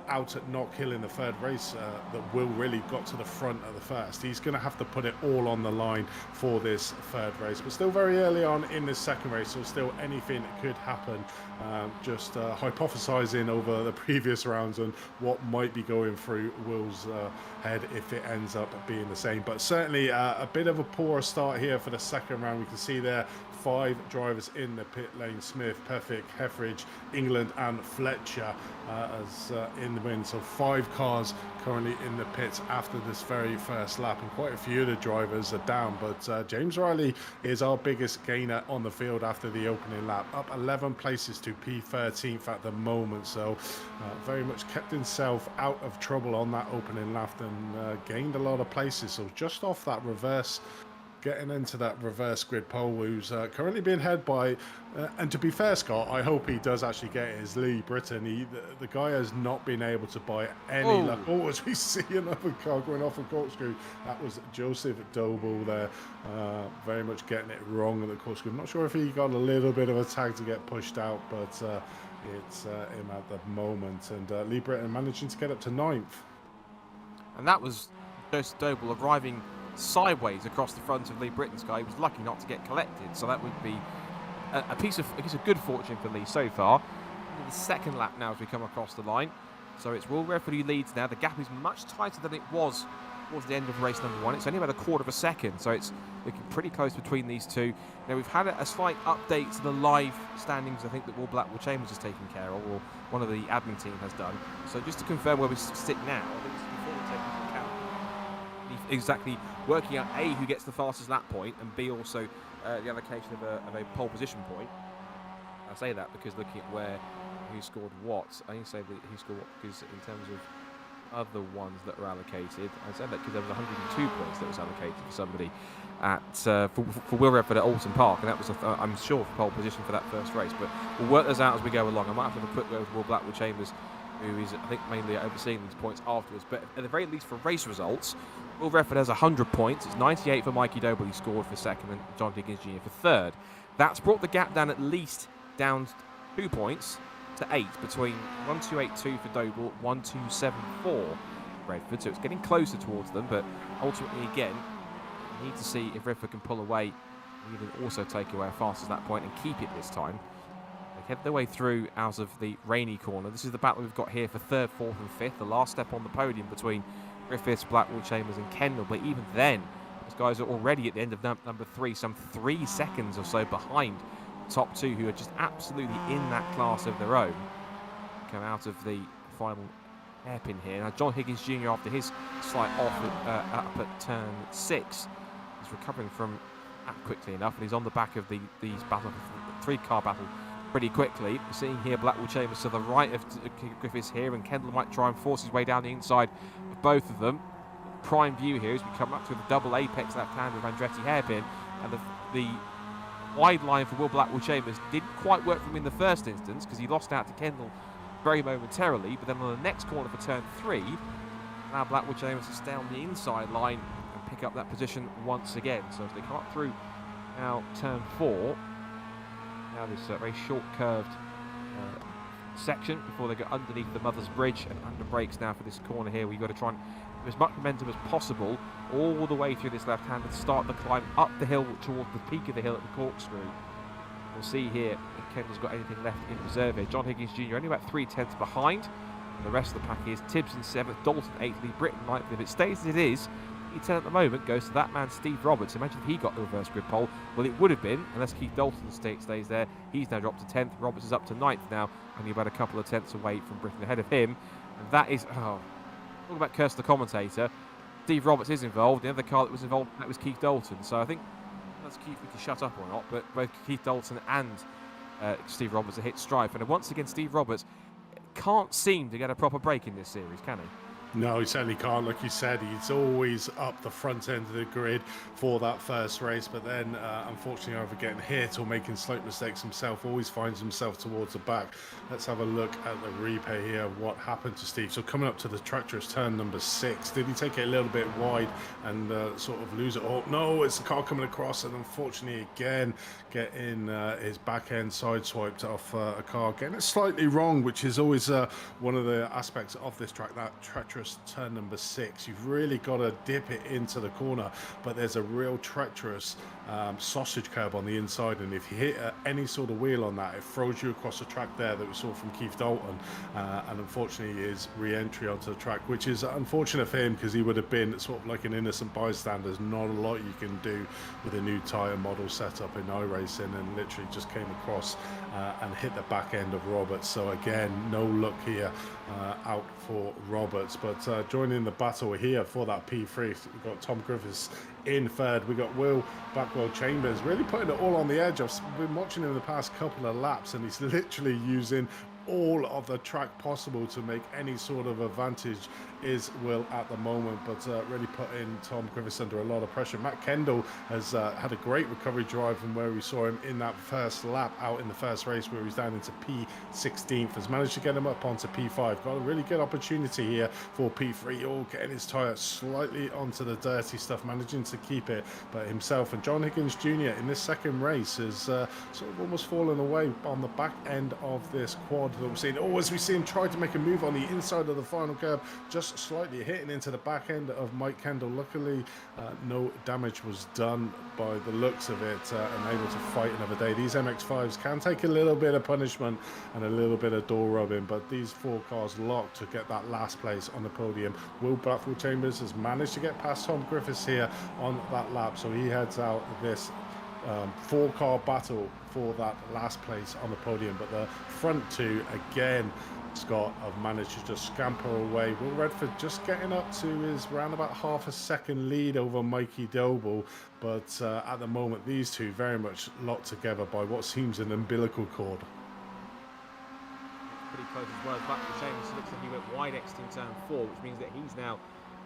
out at Knock Hill in the 3rd race, that Will really got to the front of the first. He's going to have to put it all on the line for this 3rd race, but still very early on in this 2nd race, so still anything could happen. Just hypothesizing over the previous rounds on what might might be going through Will's head if it ends up being the same. But certainly a bit of a poor start here for the second round. We can see there 5 drivers in the pit lane: Smith, Perfect, Heffridge, England and Fletcher as in the win. So 5 cars currently in the pits after this very first lap, and quite a few of the drivers are down. But James Riley is our biggest gainer on the field after the opening lap, up 11 places to P13th at the moment. So very much kept himself out of trouble on that opening lap and gained a lot of places. So just off that reverse, getting into that reverse grid pole, who's currently being head by, and to be fair, Scott, I hope he does actually get his Lee Britton. The guy has not been able to buy any luck. Oh, as we see another car going off a corkscrew. That was Joseph Doble there, very much getting it wrong in the corkscrew. I'm not sure if he got a little bit of a tag to get pushed out, but it's him at the moment. And Lee Britton managing to get up to 9th.
And that was Joseph Doble arriving sideways across the front of Lee Britton's car. He was lucky not to get collected, so that would be a piece of good fortune for Lee so far. The second lap now as we come across the line, so it's Will Redford who leads now. The gap is much tighter than it was towards the end of race number 1. It's only about a quarter of a second, so it's looking pretty close between these two. Now we've had a slight update to the live standings, I think, that Will Blackwell Chambers has taken care of, or one of the admin team has done. So just to confirm where we sit now, I think it's before we take into account exactly working out A, who gets the fastest lap point, and B, also the allocation of a pole position point. I say that because looking at who scored what, I only say that who scored what because in terms of other ones that were allocated, I said that because there was 102 points that was allocated for somebody at for Will Redford at Alton Park, and that was I'm sure for pole position for that first race. But we'll work those out as we go along. I might have to have a quick word with Will Blackwell Chambers, who is, I think, mainly overseeing these points afterwards. But at the very least, for race results, Will Redford has 100 points. It's 98 for Mikey Doble, he scored for second, and John Higgins Jr. for third. That's brought the gap down at least down 2 points to 8 between 1282 for Doble, 1274 Redford. So it's getting closer towards them, but ultimately, again, we need to see if Redford can pull away. We need to also take away a fastest lap point and keep it this time. They head their way through out of the rainy corner. This is the battle we've got here for 3rd, 4th and 5th. The last step on the podium between Griffiths, Blackwell Chambers and Kendall. But even then, those guys are already at the end of number 3, some 3 seconds or so behind the top 2, who are just absolutely in that class of their own. Come out of the final hairpin here. Now John Higgins Jr., after his slight off up at turn 6, is recovering from that quickly enough, and he's on the back of these 3-car battle pretty quickly. We're seeing here Blackwell Chambers to the right of Griffiths here, and Kendall might try and force his way down the inside of both of them. Prime view here as we come up to the double apex left-hand with Andretti hairpin, and the wide line for Will Blackwell Chambers didn't quite work for him in the first instance because he lost out to Kendall very momentarily, but then on the next corner for turn 3, now Blackwell Chambers to stay on the inside line and pick up that position once again. So as they come up through now turn 4, now this very short curved section before they go underneath the Mother's Bridge, and under brakes now for this corner here. We've got to try and give as much momentum as possible all the way through this left hand and start the climb up the hill toward the peak of the hill at the corkscrew. We'll see here if Kendall's got anything left in reserve here. John Higgins Jr. only about 3/10 behind. And the rest of the pack is Tibbs in 7th, Dalton 8th, Lee Britton 9th. If it stays as it is, P10 at the moment goes to that man Steve Roberts. Imagine if he got the reverse grid pole. Well, it would have been, unless Keith Dalton stays there. He's now dropped to 10th. Roberts is up to 9th now, only about a couple of tenths away from Britton ahead of him. And that is, talk about curse the commentator. Steve Roberts is involved. The other car that was involved, that was Keith Dalton. So I think, let's Keith, we can shut up or not, but both Keith Dalton and Steve Roberts have hit strife. And once again, Steve Roberts can't seem to get a proper break in this series, can he?
No, he certainly can't. Like you said, he's always up the front end of the grid for that first race, but then unfortunately either getting hit or making slight mistakes himself, always finds himself towards the back. Let's have a look at the replay here, what happened to Steve. So coming up to the treacherous turn number 6, did he take it a little bit wide and sort of lose it? Oh no, it's the car coming across, and unfortunately again getting his back end sideswiped off a car, getting it slightly wrong, which is always one of the aspects of this track, that treacherous turn number 6. You've really got to dip it into the corner, but there's a real treacherous sausage curb on the inside, and if you hit any sort of wheel on that, it throws you across the track there that we saw from Keith Dalton, and unfortunately his re-entry onto the track, which is unfortunate for him because he would have been sort of like an innocent bystander. There's not a lot you can do with a new tyre model setup in iRacing, and literally just came across and hit the back end of Roberts. So again, no luck here out for Roberts. But joining the battle here for that P3, we've got Tom Griffiths in third. We got Will Blackwell Chambers really putting it all on the edge. I've been watching him the past couple of laps, and he's literally using all of the track possible to make any sort of advantage is Will at the moment, but really putting Tom Griffiths under a lot of pressure. Matt Kendall has had a great recovery drive from where we saw him in that first lap out in the first race, where he's down into P16th, has managed to get him up onto P5. Got a really good opportunity here for P3, all getting his tyre slightly onto the dirty stuff, managing to keep it, but himself and John Higgins Jr. in this second race has sort of almost fallen away on the back end of this quad that we're seeing. Oh, as we see him try to make a move on the inside of the final curve, just slightly hitting into the back end of Mike Kendall. Luckily, no damage was done by the looks of it, and able to fight another day. These MX-5s can take a little bit of punishment and a little bit of door rubbing, but these 4 cars locked to get that last place on the podium. Will Blackwell Chambers has managed to get past Tom Griffiths here on that lap, so he heads out this 4-car battle for that last place on the podium. But the front 2 again, Scott, have managed to just scamper away. Will Redford just getting up to his round about half a second lead over Mikey Doble, but at the moment these two very much locked together by what seems an umbilical cord.
Pretty close as well. Back to James, looks like he went wide next in turn 4, which means that he's now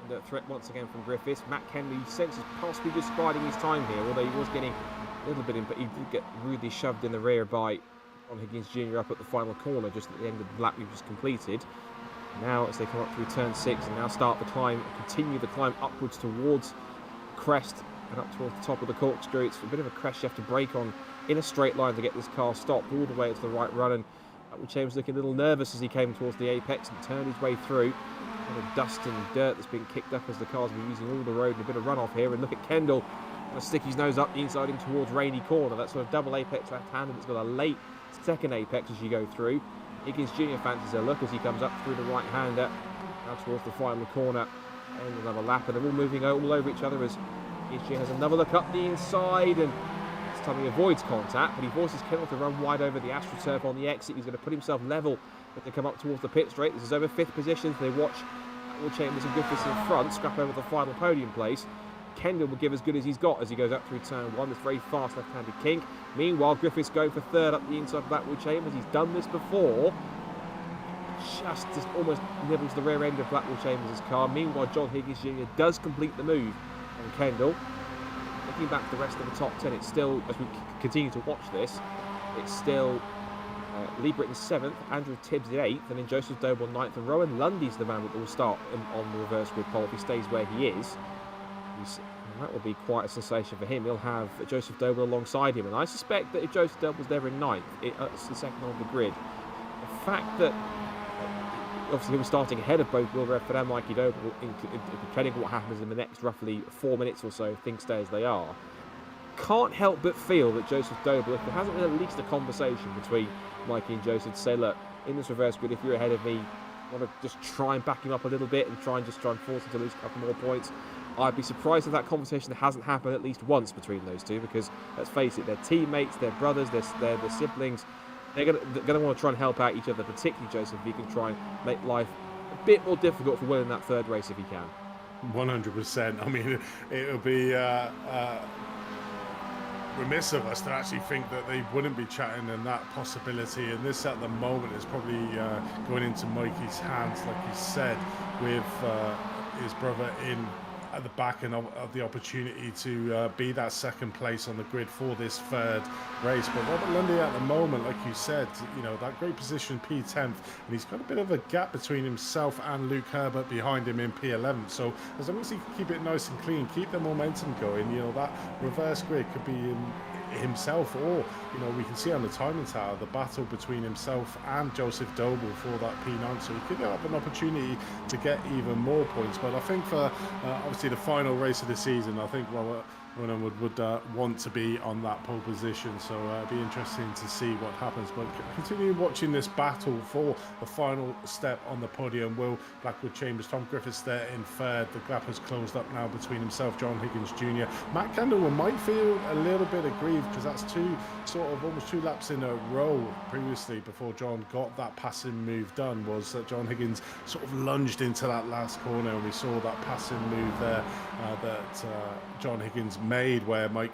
under threat once again from Griffiths. Matt Kennedy senses possibly just biding his time here, although he was getting a little bit in, but he did get rudely shoved in the rear by John Higgins Jr. up at the final corner just at the end of the lap we've just completed. Now as they come up through turn 6 and now start the climb, continue the climb upwards towards crest and up towards the top of the corkscrew. It's a bit of a crest you have to brake on in a straight line to get this car stopped all the way to the right run, and James looking a little nervous as he came towards the apex and turned his way through. A lot of dust and dirt that's been kicked up as the cars been using all the road, and a bit of runoff here. And look at Kendall going to stick his nose up the inside in towards Rainy Corner. That sort of double apex left-handed. It's got a late second apex as you go through. Higgins Jr. fancies a look as he comes up through the right-hander now towards the final corner and another lap, and they're all moving all over each other as Higgins Jr. has another look up the inside, and this time he avoids contact, but he forces Kendall to run wide over the AstroTurf on the exit. He's going to put himself level as they come up towards the pit straight. This is over 5th position. They watch Will Chambers and Griffiths in front scrap over the final podium place. Kendall will give as good as he's got as he goes up through turn 1. This very fast left-handed kink. Meanwhile, Griffiths going for 3rd up the inside of Blackwell Chambers. He's done this before. Just almost nibbles the rear end of Blackwell Chambers' car. Meanwhile, John Higgins Jr. does complete the move on Kendall. Looking back to the rest of the top 10, it's still, as we continue to watch this, it's still Lee Britton 7th, Andrew Tibbs in 8th, and then Joseph Doble 9th, and Rowan Lundy's the man that will start on the reverse grid pole if he stays where he is. And that will be quite a sensation for him. He'll have Joseph Doble alongside him, and I suspect that if Joseph Doble was there in 9th, it's the second on the grid. The fact that obviously he was starting ahead of both Will Redford and Mikey Doble, depending on what happens in the next roughly 4 minutes or so, if things stay as they are, can't help but feel that Joseph Doble, if there hasn't been at least a conversation between Mikey and Joseph to say, look, in this reverse grid, if you're ahead of me, I want to just try and back him up a little bit and try and force him to lose a couple more points. I'd be surprised if that conversation hasn't happened at least once between those two, because let's face it, they're teammates, they're brothers, they're siblings. They're going to want to try and help out each other, particularly Joseph, if he can try and make life a bit more difficult for Will in that 3rd race if he can.
100%. I mean, it would be remiss of us to actually think that they wouldn't be chatting and that possibility. And this at the moment is probably going into Mikey's hands, like he said, with his brother in at the back and of the opportunity to be that 2nd place on the grid for this 3rd race. But Robert Lundy at the moment, like you said, you know, that great position, P10th, and he's got a bit of a gap between himself and Luke Herbert behind him in P11th. So as long as he can keep it nice and clean, keep the momentum going, you know, that reverse grid could be in himself, or you know, we can see on the timing tower the battle between himself and Joseph Doble for that P9, so he could have an opportunity to get even more points. But I think for obviously the final race of the season, I think Robert Ronan would want to be on that pole position, so it'll be interesting to see what happens. But continue watching this battle for the final step on the podium. Will Blackwood Chambers, Tom Griffiths there in third. The gap has closed up now between himself, John Higgins Jr. Matt Kendall might feel a little bit aggrieved because that's almost two laps in a row previously before John got that passing move done. Was that John Higgins sort of lunged into that last corner, and we saw that passing move there that John Higgins made, where Mike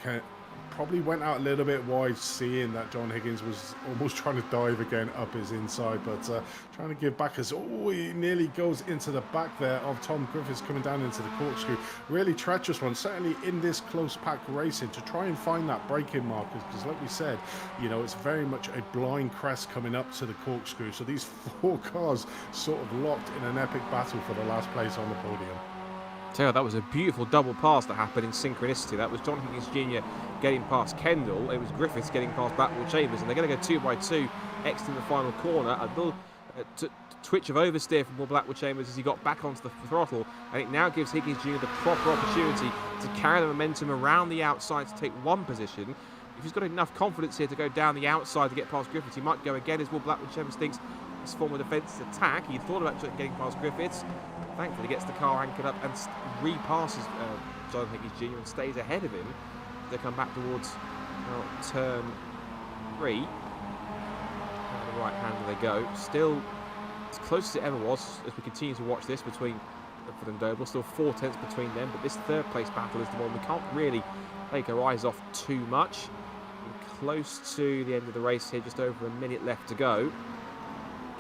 probably went out a little bit wide, seeing that John Higgins was almost trying to dive again up his inside, but trying to give back as he nearly goes into the back there of Tom Griffiths coming down into the corkscrew. Really treacherous one, certainly in this close pack racing, to try and find that braking markers, because like we said, you know, it's very much a blind crest coming up to the corkscrew. So these four cars sort of locked in an epic battle for the last place on the podium.
So that was a beautiful double pass that happened in synchronicity. That was John Higgins Jr. getting past Kendall. It was Griffiths getting past Blackwood Chambers, and they're going to go 2 by 2, exiting the final corner. A little twitch of oversteer from Blackwood Chambers as he got back onto the throttle, and it now gives Higgins Jr. the proper opportunity to carry the momentum around the outside to take one position. If he's got enough confidence here to go down the outside to get past Griffiths, he might go again, as Will Blackwood Chambers thinks his form of defensive attack. He thought about getting past Griffiths. Thankfully, he gets the car anchored up and repasses John Higgins Jr. and stays ahead of him. They come back towards turn 3. Down the right hand they go. Still as close as it ever was as we continue to watch this between Redford and Doble. Still 4 tenths between them, but this third place battle is the one we can't really take our eyes off too much. We're close to the end of the race here, just over a minute left to go.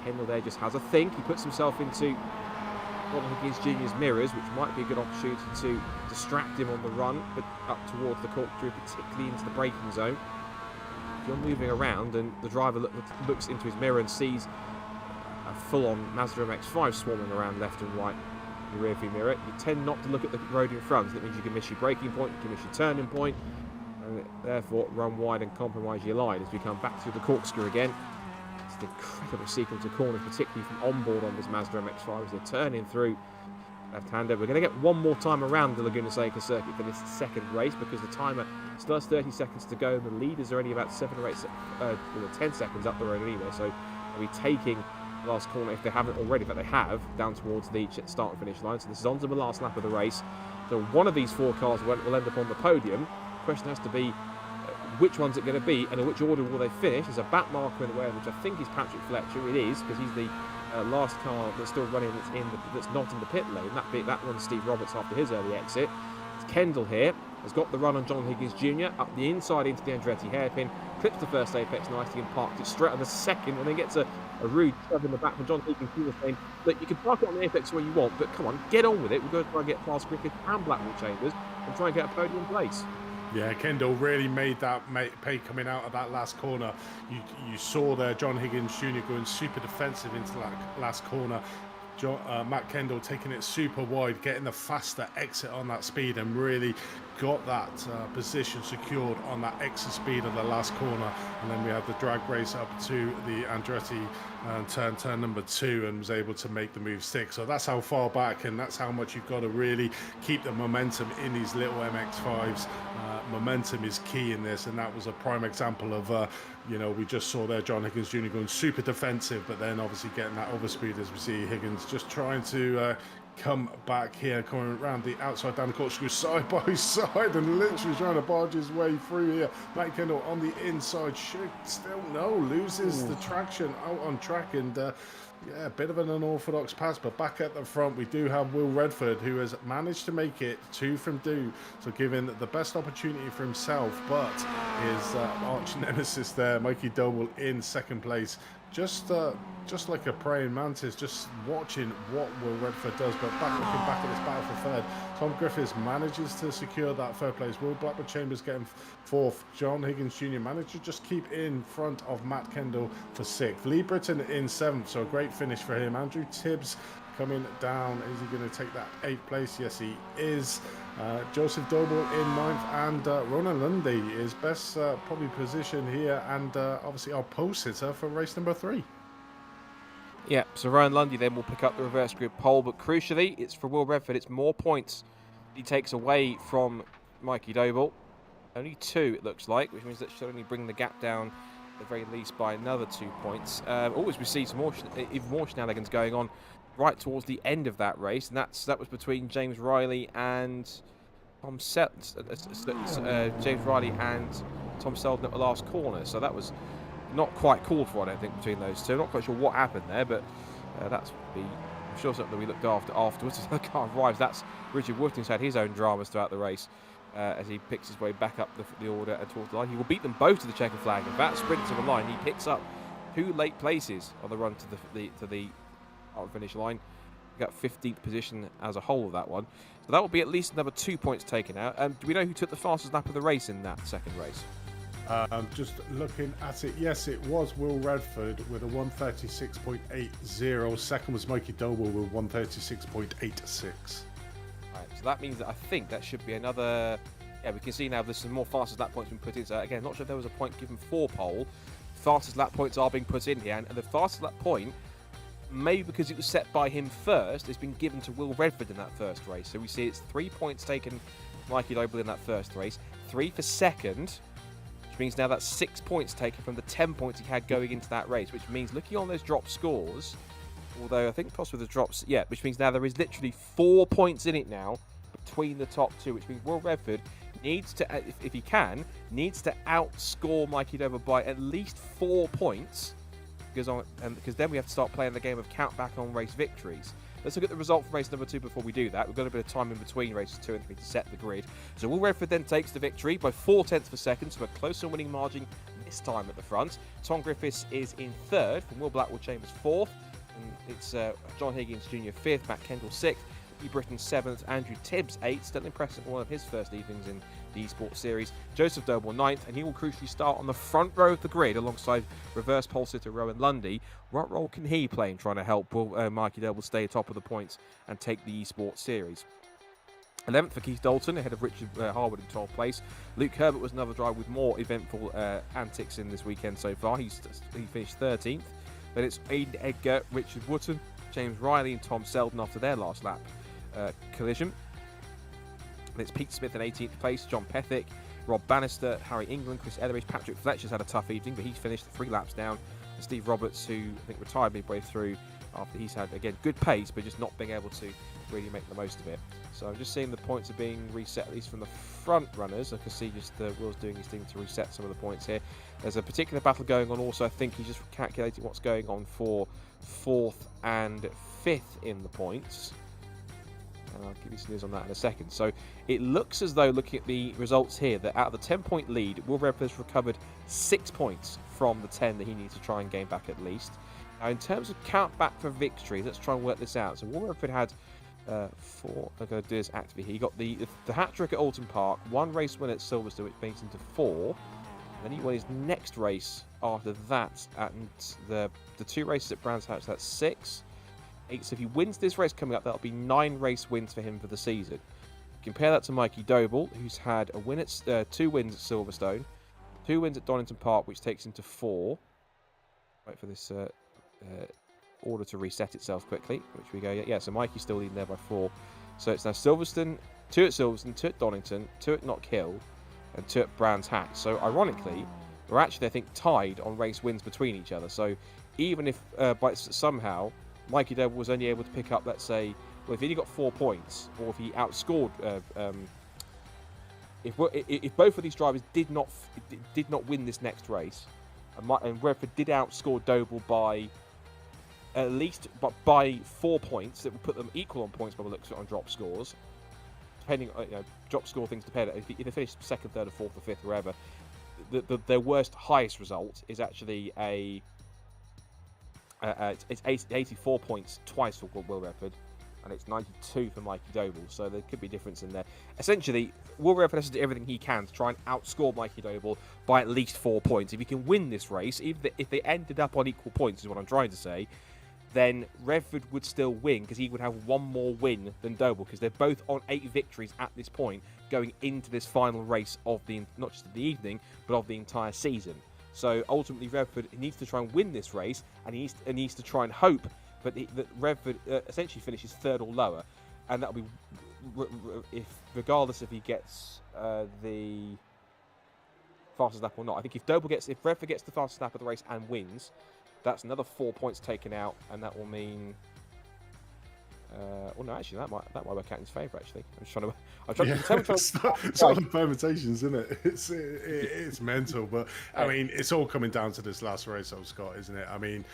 Kendall there just has a think. He puts himself into John Higgins Jr.'s mirrors, which might be a good opportunity to distract him on the run, but up towards the corkscrew, particularly into the braking zone. If you're moving around and the driver looks into his mirror and sees a full-on Mazda MX-5 swarming around left and right in the rearview mirror, you tend not to look at the road in front. That means you can miss your braking point, you can miss your turning point, and therefore run wide and compromise your line. As we come back through the corkscrew again, it's an incredible sequence of corners, particularly from onboard on this Mazda MX-5 as they're turning through left-hander. We're going to get one more time around the Laguna Seca circuit for this second race, because the timer still has 30 seconds to go, and the leaders are only about 7 or 10 seconds up the road anyway, so they'll be taking the last corner, if they haven't already, but they have, down towards the start and finish line. So this is on to the last lap of the race. So one of these 4 cars will end up on the podium. The question has to be, which one's it going to be, and in which order will they finish? There's a back marker in the way, which I think is Patrick Fletcher. It is, because he's the last car that's still running that's not in the pit lane. That one's Steve Roberts after his early exit. It's Kendall here, has got the run on John Higgins Jr. up the inside into the Andretti hairpin, clips the first apex nicely and parks it straight on the second, and then gets a rude shove in the back from John Higgins Jr. saying, look, you can park it on the apex where you want, but come on, get on with it. We're going to try and get past Griffith and Blackwood Chambers and try and get a podium place.
Yeah, Kendall really made that pay coming out of that last corner. You saw there John Higgins Jr. going super defensive into that last corner. Matt Kendall taking it super wide, getting the faster exit on that speed, and really got that position secured on that exit speed of the last corner. And then we had the drag race up to the Andretti turn number 2, and was able to make the move stick. So that's how far back, and that's how much you've got to really keep the momentum in these little MX-5s. Momentum is key in this, and that was a prime example of we just saw there John Higgins Jr. going super defensive, but then obviously getting that overspeed, as we see Higgins just trying to come back here, coming around the outside down the corkscrew side by side, and literally trying to barge his way through here. Matt Kendall on the inside, should still loses the traction out on track, and yeah, a bit of an unorthodox pass, but back at the front we do have Will Redford, who has managed to make it 2 from 2, so giving the best opportunity for himself, but his arch nemesis there, Mikey Doble, in second place. Just like a praying mantis, just watching what Will Redford does. But looking back at this battle for third, Tom Griffiths manages to secure that third place. Will Blackwood Chambers getting 4th. John Higgins Jr. managed to just keep in front of Matt Kendall for 6th. Lee Britton in 7th, so a great finish for him. Andrew Tibbs coming down. Is he going to take that 8th place? Yes, he is. Joseph Doble in 9th, and Ronan Lundy is best probably positioned here, and obviously our post hitter for race number 3.
Yeah, so Ronan Lundy then will pick up the reverse grid pole, but crucially, it's for Will Redford. It's more points he takes away from Mikey Doble. Only 2, it looks like, which means that should only bring the gap down at the very least by another 2 points. Always we see some more, even more shenanigans going on right towards the end of that race, and that was between James Riley and Tom James Riley and Tom Selden at the last corner. So that was not quite called for, I don't think, between those two. I'm not quite sure what happened there, but that's I'm sure something that we looked after afterwards. As the car arrives, that's Richard Wood, who's had his own dramas throughout the race. As he picks his way back up the order and towards the line. He will beat them both to the checker flag. If that sprint to the line, he picks up 2 late places on the run to the finish line. He got 15th position as a whole of that one. So that will be at least another 2 points taken out. Do we know who took the fastest lap of the race in that second race?
Just looking at it, yes, it was Will Redford with a 136.80. Second was Mikey Doble with 136.86.
So that means that I think that should be another. Yeah, we can see now there's some more fastest lap points being put in. So again, not sure if there was a point given for pole. Fastest lap points are being put in here, and the fastest lap point, maybe because it was set by him first, has been given to Will Redford in that first race. So we see it's 3 points taken Mikey Doble in that first race, 3 for second, which means now that's 6 points taken from the 10 points he had going into that race, which means looking on those drop scores. Although I think possibly the drops, yeah, which means now there is literally 4 points in it now between the top 2, which means Will Redford needs to, if he can, needs to outscore Mikey Doble by at least 4 points, because then we have to start playing the game of count back on race victories. Let's look at the result for race number 2 before we do that. We've got a bit of time in between races 2 and 3 to set the grid. So Will Redford then takes the victory by 0.4 of a second, so a closer winning margin this time at the front. Tom Griffiths is in 3rd, from Will Blackwell Chambers 4th. And it's John Higgins Jr. 5th, Matt Kendall 6th, E. Britton 7th, Andrew Tibbs 8th, still impressive for one of his first evenings in the eSports Series. Joseph Doble 9th, and he will crucially start on the front row of the grid alongside reverse pole sitter Rowan Lundy. What role can he play in trying to help Mikey Doble stay atop of the points and take the eSports Series? 11th for Keith Dalton, ahead of Richard Harwood in 12th place. Luke Herbert was another driver with more eventful antics in this weekend so far. He finished 13th. Then it's Aidan Edgar, Richard Wootton, James Riley and Tom Selden after their last lap collision. And it's Pete Smith in 18th place, John Pethick, Rob Bannister, Harry England, Chris Etheridge, Patrick Fletcher's had a tough evening, but he's finished 3 laps down. And Steve Roberts, who I think retired midway through after he's had, again, good pace, but just not being able to really make the most of it. So I'm just seeing the points are being reset, at least from the front runners. I can see just Will's doing his thing to reset some of the points here. There's a particular battle going on also. I think he's just calculating what's going on for 4th and 5th in the points. And I'll give you some news on that in a second. So it looks as though, looking at the results here, that out of the 10-point lead, Will Redford has recovered 6 points from the 10 that he needs to try and gain back at least. Now, in terms of count back for victory, let's try and work this out. So Will Redford had 4. I'm going to do this actively here. He got the hat trick at Alton Park, 1 race win at Silverstone, which brings him to 4. Then he won his next race after that, and the 2 races at Brands Hatch, that's 6. 8. So if he wins this race coming up, that'll be 9 race wins for him for the season. Compare that to Mikey Doble, who's had a win at 2 wins at Silverstone, 2 wins at Donington Park, which takes him to 4. Wait for this order to reset itself quickly, which we go, yeah, so Mikey's still leading there by 4. So it's now Silverstone, 2 at Silverstone, 2 at Donington, 2 at Knockhill, and 2 at Brands Hatch. So ironically, we're actually, I think, tied on race wins between each other. So even if somehow Mikey Doble was only able to pick up, let's say, well, if he only got 4 points, or if he outscored, if both of these drivers did not win this next race, and Redford did outscore Doble by at least by 4 points, that would put them equal on points by the looks of it on drop scores. Depending on drop score things depend. If they finish 2nd, 3rd, or 4th, or 5th, wherever, their worst highest result is actually it's 84 points twice for Will Redford, and it's 92 for Mikey Doble, so there could be a difference in there. Essentially, Will Redford has to do everything he can to try and outscore Mikey Doble by at least 4 points. If he can win this race, even if they ended up on equal points, is what I'm trying to say, then Redford would still win, because he would have 1 more win than Doble, because they're both on 8 victories at this point going into this final race of not just of the evening, but of the entire season. So ultimately, Redford needs to try and win this race, and he needs to try and hope that Redford essentially finishes 3rd or lower, and that'll be regardless if he gets the fastest lap or not. I think if Redford gets the fastest lap of the race and wins, that's another 4 points taken out, and that will mean. Well, no, actually, that might work out in his favour. Actually, I'm trying to.
It's all the permutations, isn't it? It's mental, but I mean, it's all coming down to this last race, Scott, isn't it? I mean.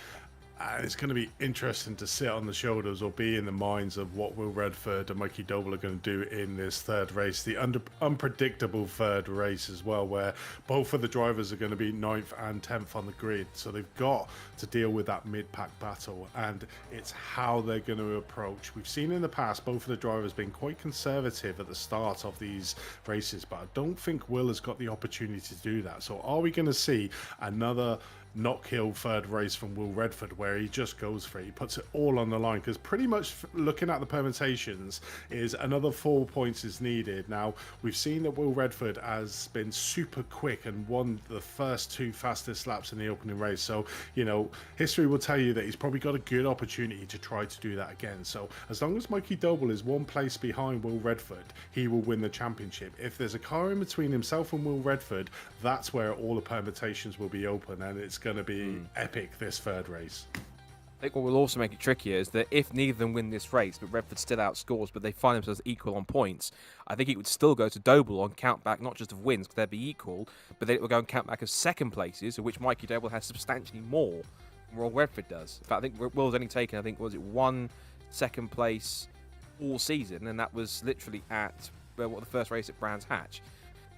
And it's going to be interesting to sit on the shoulders or be in the minds of what Will Redford and Mikey Doble are going to do in this third race, the unpredictable third race as well, where both of the drivers are going to be 9th and 10th on the grid. So they've got to deal with that mid-pack battle, and it's how they're going to approach. We've seen in the past both of the drivers being quite conservative at the start of these races, but I don't think Will has got the opportunity to do that. So are we going to see another not-kill third race from Will Redford where he just goes for it, he puts it all on the line? Because pretty much looking at the permutations is another 4 points is needed. Now we've seen that Will Redford has been super quick and won the first 2 fastest laps in the opening race, so you know history will tell you that he's probably got a good opportunity to try to do that again. So as long as Mikey Doble is 1 place behind Will Redford, he will win the championship. If there's a car in between himself and Will Redford, that's where all the permutations will be open, and it's going to be epic this third race.
I think what will also make it trickier is that if neither of them win this race, but Redford still outscores, but they find themselves equal on points, I think it would still go to Doble on count back, not just of wins, because they'd be equal, but then it will go and count back of second places, of which Mikey Doble has substantially more than Will Redford does. In fact, I think Will's only taken, I think, was it 1 second place all season, and that was literally at the first race at Brands Hatch.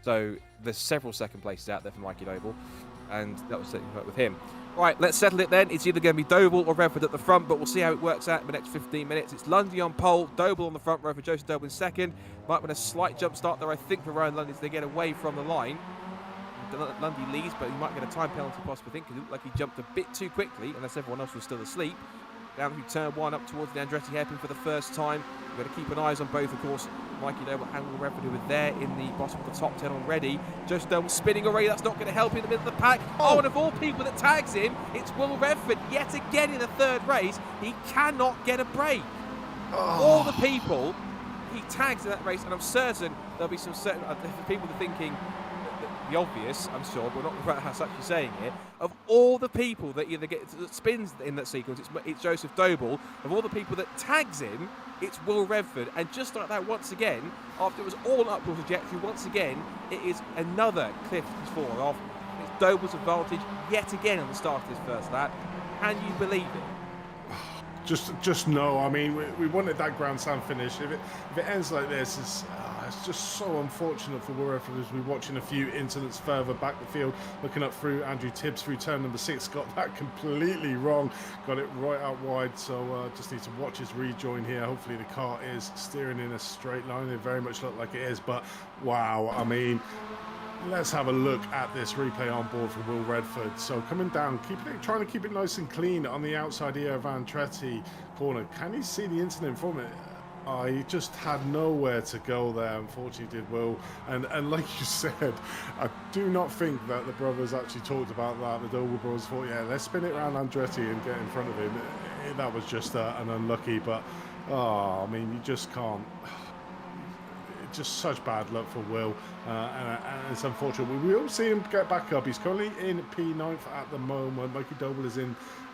So there's several second places out there for Mikey Doble, and that was certainly with him. Right, let's settle it then. It's either going to be Doble or Redford at the front, but we'll see how it works out in the next 15 minutes. It's Lundy on pole, Doble on the front row for Joseph Doble in second. Might win a slight jump start there, I think, for Ryan Lundy as they get away from the line. Lundy leads, but he might get a time penalty possibly, because it looked like he jumped a bit too quickly, unless everyone else was still asleep. Down through turn 1 up towards the Andretti hairpin for the first time. We've got to keep an eye on both, of course. Mikey Doble and Will Redford, who were there in the bottom of the top 10 already. Joseph Doble spinning already. That's not going to help in the middle of the pack. Oh, and of all people that tags him, it's Will Redford yet again in the third race. He cannot get a break. All the people he tags in that race, and I'm certain there'll be some certain people that are thinking the obvious, I'm sure, but not about how actually saying it. Of all the people that either that spins in that sequence, it's Joseph Doble. Of all the people that tags him, it's Will Redford. And just like that, once again, after it was all an upward trajectory, once again, it is another cliff he's fallen off. It's Doble's advantage yet again on the start of this first lap. Can you believe it?
Just no. I mean, we wanted that Grand Slam finish. If it ends like this, it's just so unfortunate for Will Redford as we're watching a few incidents further back the field. Looking up through Andrew Tibbs through turn number 6, got that completely wrong. Got it right out wide, so just need to watch his rejoin here. Hopefully the car is steering in a straight line. It very much looked like it is, but wow, I mean, let's have a look at this replay on board for Will Redford. So coming down, trying to keep it nice and clean on the outside here of Andretti corner. Can you see the incident from it? He just had nowhere to go there, unfortunately, did Will. And like you said, I do not think that the brothers actually talked about that. The Doble brothers thought, yeah, let's spin it around Andretti and get in front of him. That was just an unlucky, but, I mean, you just can't. Just such bad luck for Will, and it's unfortunate. We will see him get back up. He's currently in P9 at the moment. Mikey Doble is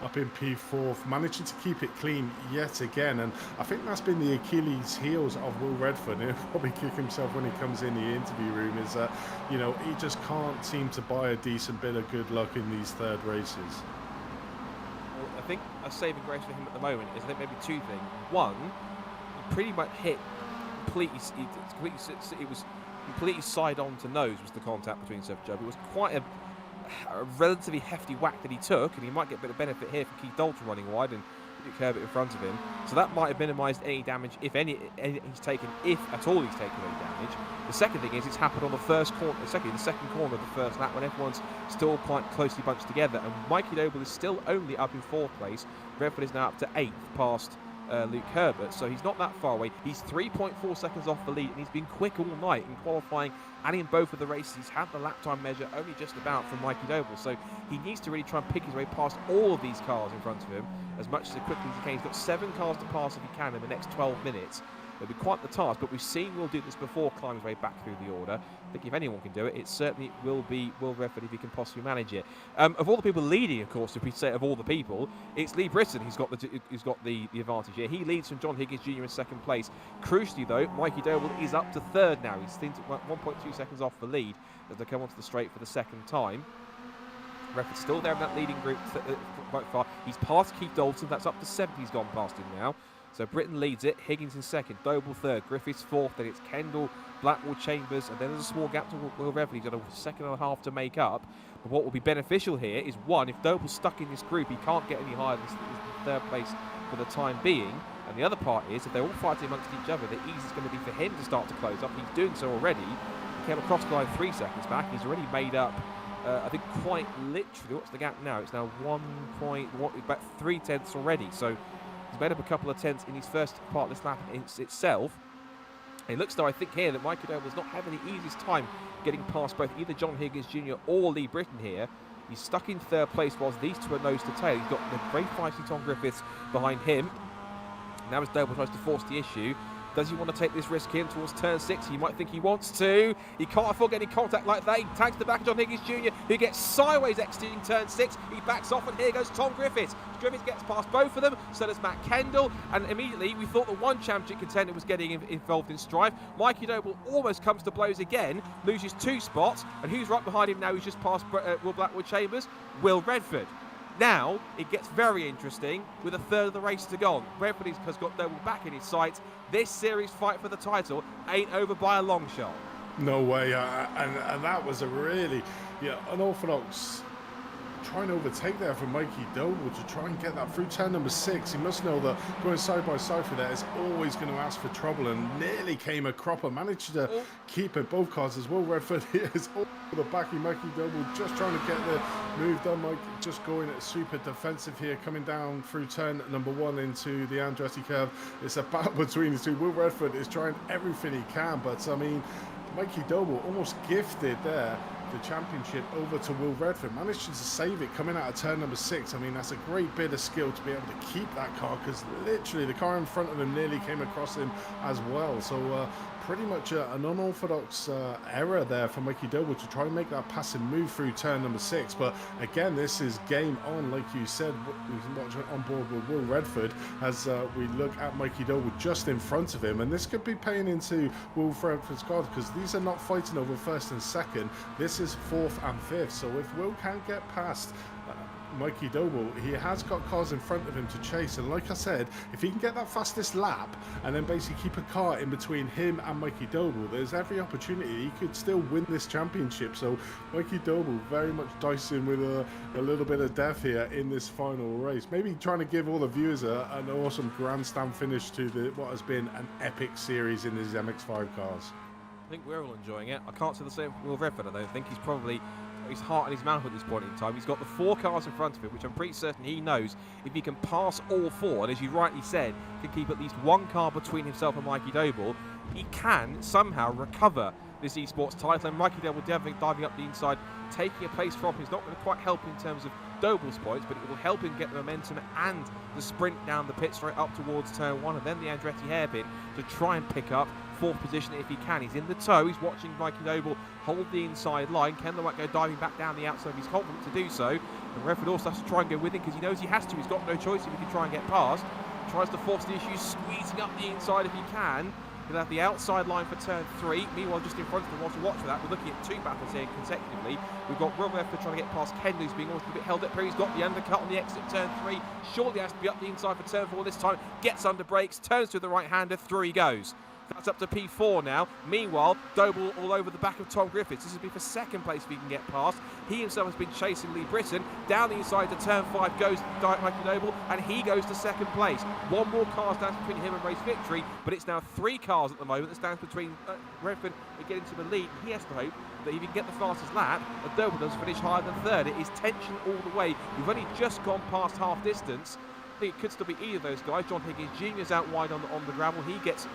up in P4, managing to keep it clean yet again. And I think that's been the Achilles heels of Will Redford. He'll probably kick himself when he comes in the interview room. Is that he just can't seem to buy a decent bit of good luck in these third races.
Well, I think a saving grace for him at the moment is maybe 2 things. One, he pretty much hit. It was completely side on to nose was the contact between Seth Job. It was quite a relatively hefty whack that he took, and he might get a bit of benefit here from Keith Dalton running wide and Luke Herbert in front of him. So that might have minimised any damage, if any he's taken, if at all he's taken any damage. The second thing is it's happened on the first corner, the second corner of the first lap when everyone's still quite closely bunched together, and Mikey Doble is still only up in 4th place. Redford is now up to 8th past Luke Herbert, so he's not that far away. He's 3.4 seconds off the lead, and he's been quick all night in qualifying and in both of the races. He's had the lap time measure only just about from Mikey Doble, so he needs to really try and pick his way past all of these cars in front of him as much as quickly as he can. He's got 7 cars to pass if he can in the next 12 minutes. It'll be quite the task, but we've seen Will do this before, climb his way back through the order. I think if anyone can do it, it certainly will be Will Redford if he can possibly manage it. Of all the people leading, of course, if we say of all the people, it's Lee Britton who's got the advantage here. He leads from John Higgins Jr. in second place. Crucially, though, Mikey Doble is up to third now. He's 1.2 seconds off the lead as they come onto the straight for the second time. Redford's still there in that leading group quite far. He's past Keith Dalton. That's up to 7th. He's gone past him now. So Britton leads it. Higgins in second. Doble third. Griffiths fourth. Then it's Kendall, Blackwell, Chambers. And then there's a small gap to Will Redford. He's got a second and a half to make up. But what will be beneficial here is, one, if Doble's stuck in this group, he can't get any higher than third place for the time being. And the other part is, if they're all fighting amongst each other, the easiest going to be for him to start to close up. He's doing so already. He came across the line 3 seconds back. He's already made up, I think, quite literally. What's the gap now? It's now about 3 tenths already. So he's made up a couple of tenths in his first part of this lap itself. And it looks though, I think here, that Mikey Doble's not having the easiest time getting past both either John Higgins Jr. or Lee Britton here. He's stuck in third place whilst these two are nose to tail. He's got the very feisty Tom Griffiths behind him. Now as Doble tries to force the issue, does he want to take this risk in towards turn 6? You might think he wants to. He can't afford getting contact like that. He tags the back of John Higgins Jr., who gets sideways exiting turn 6. He backs off, and here goes Tom Griffiths. Griffiths gets past both of them, so does Matt Kendall, and immediately we thought the one championship contender was getting involved in strife. Mikey Doble almost comes to blows again, loses 2 spots, and who's right behind him now? He's just past Will Blackwood Chambers? Will Redford. Now, it gets very interesting with a third of the race to go. Redford has got Doble back in his sights. This series fight for the title ain't over by a long shot.
No way, and that was a really unorthodox try and overtake there from Mikey Doble to try and get that through turn number 6. He must know that going side by side through there is always going to ask for trouble, and nearly came a cropper. Managed to keep it both cars as well. Redford is all the backing. Mikey Doble just trying to get the move done. Mike just going super defensive here, coming down through turn number 1 into the Andretti curve. It's a battle between the two. Will Redford is trying everything he can, but I mean, Mikey Doble almost gifted there the championship over to Will Redford. Managed to save it coming out of turn number 6. I mean, that's a great bit of skill to be able to keep that car, because literally the car in front of him nearly came across him as well. So pretty much an unorthodox error there for Mikey Doble to try and make that passing move through turn number 6. But again, this is game on, like you said. We can watch it on board with Will Redford as we look at Mikey Doble just in front of him, and this could be paying into Will Redford's card, because these are not fighting over first and second. This is 4th and 5th. So if Will can get past Mikey Doble, he has got cars in front of him to chase, and like I said, if he can get that fastest lap and then basically keep a car in between him and Mikey Doble, there's every opportunity he could still win this championship. So Mikey Doble very much dicing with a little bit of death here in this final race, maybe trying to give all the viewers an awesome grandstand finish to what has been an epic series in these MX-5 cars.
I think we're all enjoying it. I can't say the same for Will Redford. I don't think he's probably his heart in his mouth at this point in time. He's got the 4 cars in front of him, which I'm pretty certain he knows if he can pass all 4, and as you rightly said, can keep at least 1 car between himself and Mikey Doble, he can somehow recover this esports title. And Mikey Doble diving up the inside, taking a place from him is not going to quite help in terms of Doble's points, but it will help him get the momentum and the sprint down the pit straight up towards turn 1, and then the Andretti hairpin to try and pick up 4th position if he can. He's in the tow. He's watching Mikey Doble hold the inside line. Kendall might go diving back down the outside. He's confident to do so. And Redford also has to try and go with him because he knows he has to. He's got no choice if he can try and get past. Tries to force the issue, squeezing up the inside if he can. He'll have the outside line for turn 3. Meanwhile, just in front of him, whilst we watch for that, we're looking at 2 battles here consecutively. We've got Will Redford trying to get past Kendall, who's being almost a bit held up here. He's got the undercut on the exit turn 3. Surely has to be up the inside for turn 4 this time. Gets under brakes, turns to the right-hander, through he goes. That's up to P4 now. Meanwhile, Doble all over the back of Tom Griffiths. This would be for 2nd place if he can get past. He himself has been chasing Lee Britton. Down the inside to turn 5 goes Mikey Doble, and he goes to 2nd place. 1 more car stands between him and race victory, but it's now 3 cars at the moment that stands between Redford and getting to the lead. He has to hope that if he can get the fastest lap, that Doble does finish higher than 3rd. It is tension all the way. We've only just gone past half distance. I think it could still be either of those guys. John Higgins Jr. is out wide on the gravel. He gets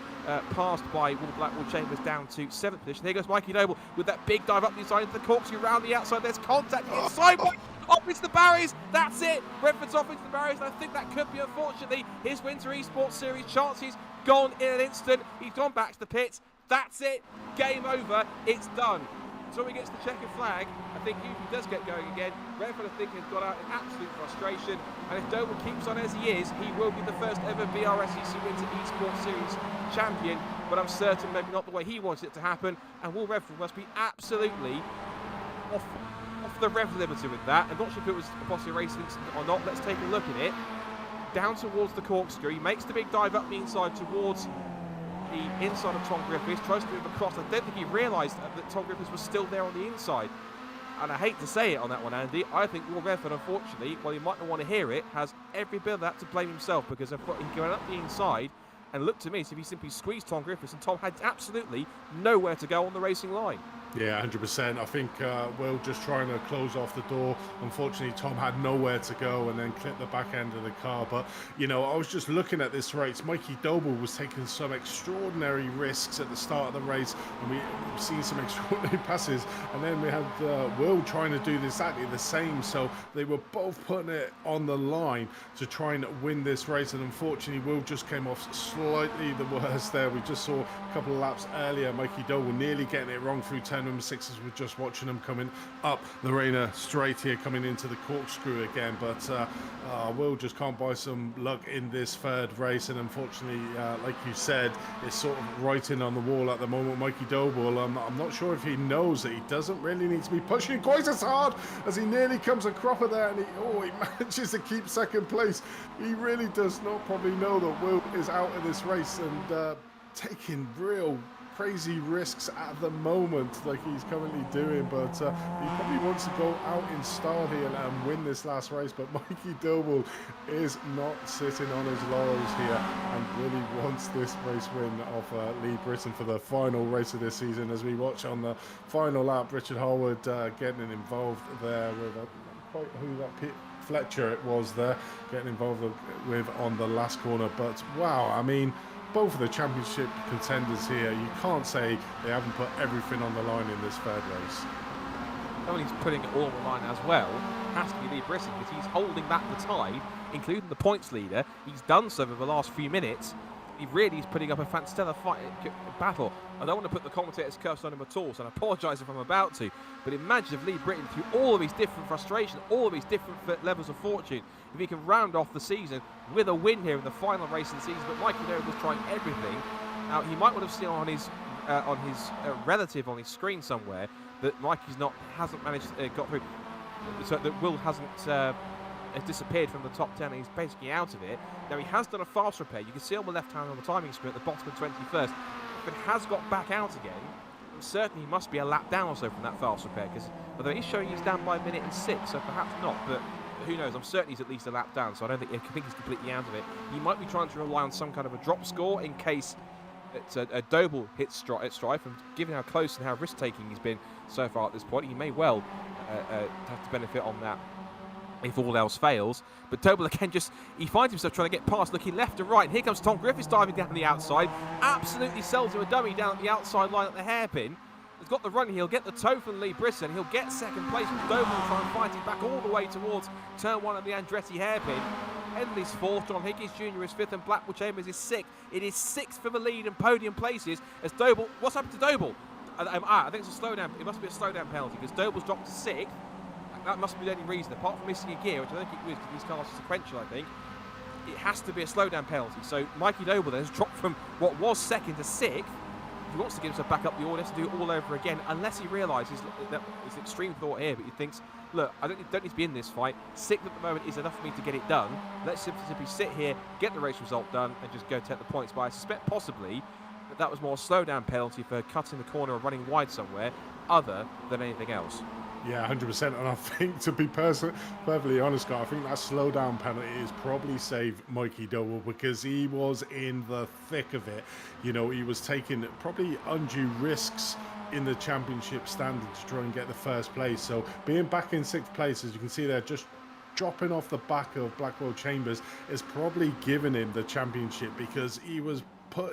passed by Will Blackwell Chambers down to 7th position. There goes Mikey Doble with that big dive up the inside into the corkscrew around the outside. There's contact inside. Off into the barriers. That's it. Redford's off into the barriers. And I think that could be, unfortunately, his Winter Esports Series chances gone in an instant. He's gone back to the pits. That's it. Game over. It's done. So he gets the checkered flag. I think if he does get going again, Redford, I think, has got out in absolute frustration. And if Doble keeps on as he is, he will be the first ever BRSCC Winter Esports Series champion. But I'm certain maybe not the way he wants it to happen. And Will Redford must be absolutely off the rev limiter with that. I'm not sure if it was possibly a racing incident or not. Let's take a look at it. Down towards the corkscrew. He makes the big dive up the inside towards the inside of Tom Griffiths, tries to move across. I don't think he realised that Tom Griffiths was still there on the inside. And I hate to say it on that one, Andy, I think Will Redford, unfortunately, while he might not want to hear it, has every bit of that to blame himself, because he went up the inside and looked to me as if he simply squeezed Tom Griffiths, and Tom had absolutely nowhere to go on the racing line.
Yeah, 100%. I think Will just trying to close off the door. Unfortunately, Tom had nowhere to go and then clipped the back end of the car. But, you know, I was just looking at this race. Mikey Doble was taking some extraordinary risks at the start of the race, and we've seen some extraordinary passes. And then we had Will trying to do exactly the same. So they were both putting it on the line to try and win this race. And unfortunately, Will just came off slightly the worst there. We just saw a couple of laps earlier, Mikey Doble nearly getting it wrong through turn number 6 as we're just watching them coming up the Rainer straight here, coming into the corkscrew again. But Will just can't buy some luck in this third race, and unfortunately, like you said, it's sort of writing on the wall at the moment. Mikey Doble, I'm not sure if he knows that he doesn't really need to be pushing quite as hard as he nearly comes a cropper there, and he manages to keep second place. He really does not probably know that Will is out of this race and taking real crazy risks at the moment, like he's currently doing, but he probably wants to go out in style here and win this last race. But Mikey Doble is not sitting on his laurels here and really wants this race win of Lee Britton for the final race of this season. As we watch on the final lap, Richard Harwood getting involved there with quite who that pit Fletcher it was there, getting involved with on the last corner. But wow, I mean, both of the championship contenders here, you can't say they haven't put everything on the line in this third race.
Oh, he's putting it all on the line as well. Has to be Lee Britton, because he's holding back the tide, including the points leader. He's done so over the last few minutes. He really is putting up a stellar battle. I don't want to put the commentator's curse on him at all, so I apologise if I'm about to. But imagine if Lee Britton, through all of his different frustrations, all of his different levels of fortune, if he can round off the season with a win here in the final race of the season. But Mikey Doble was trying everything. Now, he might want to see on his relative on his screen somewhere that Mikey's hasn't managed got through, so that Will hasn't has disappeared from the top 10 and he's basically out of it. Now, he has done a fast repair. You can see on the left hand on the timing screen at the bottom of 21st, but has got back out again. And certainly he must be a lap down or so from that fast repair, because although he's showing he's down by 1 minute and 6, so perhaps not, but who knows? I'm certain he's at least a lap down, so I think he's completely out of it. He might be trying to rely on some kind of a drop score in case a Doble hits Strife, and given how close and how risk-taking he's been so far at this point, he may well have to benefit on that if all else fails. But Doble again, he finds himself trying to get past, looking left and right, and here comes Tom Griffiths diving down the outside, absolutely sells him a dummy down at the outside line at the hairpin. He's got the run, he'll get the toe from Lee Britton, he'll get second place, with Doble trying to fight him back all the way towards turn 1 of the Andretti hairpin. Henley's 4th, John Higgins Jr. is 5th, and Blackwell Chambers is 6th. It is 6th for the lead and podium places as Doble, what's happened to Doble? I think it's a slowdown, it must be a slowdown penalty, because Doble's dropped to 6th. That must be the only reason, apart from missing a gear, which I don't think it was, because these cars are sequential, I think. It has to be a slowdown penalty. So Mikey Doble then has dropped from what was 2nd to 6th. He wants to get himself back up the order, has to do it all over again, unless he realises that it's extreme thought here, but he thinks, look, I don't need to be in this fight. 6th at the moment is enough for me to get it done. Let's simply sit here, get the race result done, and just go take the points. But I suspect possibly that was more a slowdown penalty for cutting the corner or running wide somewhere, other than anything else.
Yeah, 100%. And I think, to be perfectly honest, Scott, I think that slowdown penalty has probably saved Mikey Doble, because he was in the thick of it. You know, he was taking probably undue risks in the championship standing to try and get the first place. So being back in 6th place, as you can see there, just dropping off the back of Blackwell Chambers, is probably giving him the championship, because he was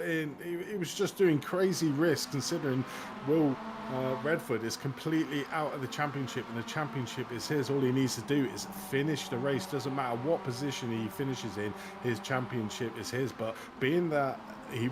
he was just doing crazy risks, considering Will Redford is completely out of the championship, and the championship is his. All he needs to do is finish the race. Doesn't matter what position he finishes in, his championship is his. But being that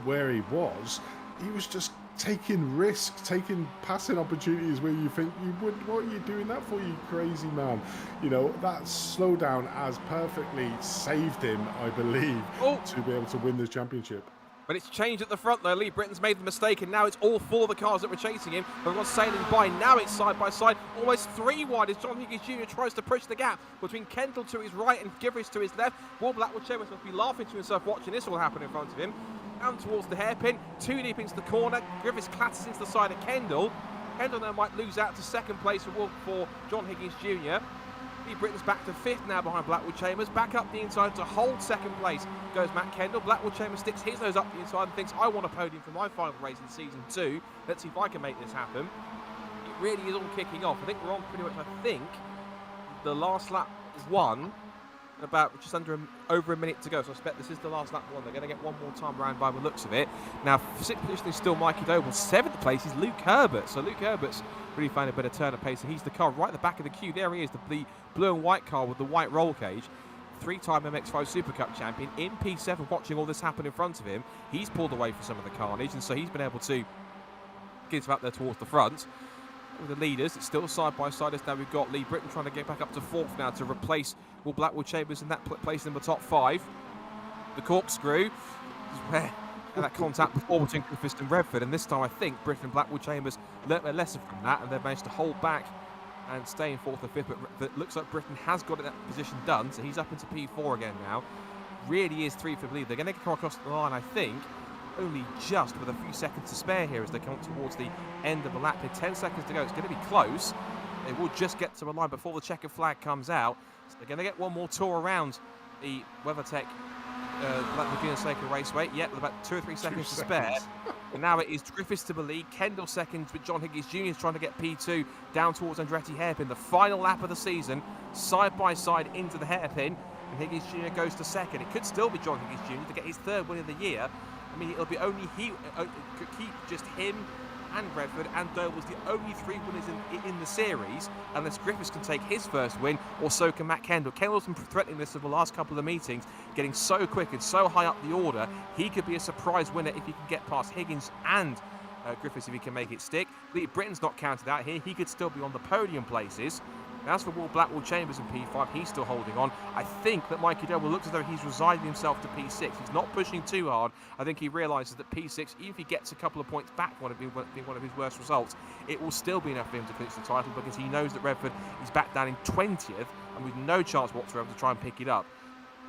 where he was just taking risks, taking passing opportunities where you think you wouldn't. What are you doing that for, you crazy man? You know, that slowdown has perfectly saved him, I believe, to be able to win this championship.
But it's changed at the front though. Lee Britton's made the mistake, and now it's all four of the cars that were chasing him. Everyone's sailing by. Now it's side by side, almost 3 wide as John Higgins Jr. tries to push the gap between Kendall to his right and Griffiths to his left. Will Blackwood Chambers must be laughing to himself watching this all happen in front of him. Down towards the hairpin, 2 deep into the corner. Griffiths clatters into the side of Kendall. Kendall now might lose out to second place for John Higgins Jr. Lee Britton's back to 5th now behind Blackwood Chambers. Back up the inside to hold second place goes Matt Kendall. Blackwood Chambers sticks his nose up the inside and thinks, I want a podium for my final race in season 2. Let's see if I can make this happen. It really is all kicking off. I think we're on pretty much, the last lap is won. About just over a minute to go, so I expect this is the last lap one. They're going to get one more time around by the looks of it. Now, 6th position is still Mikey Doble. 7th place is Luke Herbert. So Luke Herbert's really found a bit of turn of pace, and he's the car right at the back of the queue. There he is, the blue and white car with the white roll cage. 3-time MX-5 Super Cup champion in P7, watching all this happen in front of him. He's pulled away from some of the carnage, and so he's been able to get up there towards the front. With the leaders, it's still side by side. As now we've got Lee Britton trying to get back up to 4th now to replace Will Blackwood Chambers in that place in the top 5. The corkscrew is where that contact before between Griffiths and Redford, and this time I think Britton and Blackwood Chambers learnt their lesson from that, and they've managed to hold back and stay in 4th and 5th. But it looks like Britton has got that position done, so he's up into P4 again now. Really is 3 for the lead. They're going to come across the line, I think, only just with a few seconds to spare here as they come towards the end of the lap here. 10 seconds to go. It's going to be close. They will just get to the line before the checkered flag comes out. So they're going to get one more tour around the WeatherTech Laguna Seca Raceway. Yep, with about 2 or 3 seconds to spare. And now it is Griffiths to the lead. Kendall seconds, with John Higgins Jr. is trying to get P2 down towards Andretti hairpin. The final lap of the season, side by side into the hairpin. And Higgins Jr. goes to 2nd. It could still be John Higgins Jr. to get his 3rd win of the year. I mean, it'll be only keep just him and Redford and Doble's the only 3 winners in the series, unless Griffiths can take his first win, or so can Matt Kendall. Kendall's been threatening this for the last couple of meetings, getting so quick and so high up the order. He could be a surprise winner if he can get past Higgins and Griffiths if he can make it stick. Lee Britton's not counted out here. He could still be on the podium places. As for Will Blackwood Chambers in P5, he's still holding on. I think that Mikey Doble looks as though he's resigning himself to P6. He's not pushing too hard. I think he realises that P6, even if he gets a couple of points back, being one of his worst results, it will still be enough for him to clinch the title, because he knows that Redford is back down in 20th and with no chance whatsoever to try and pick it up.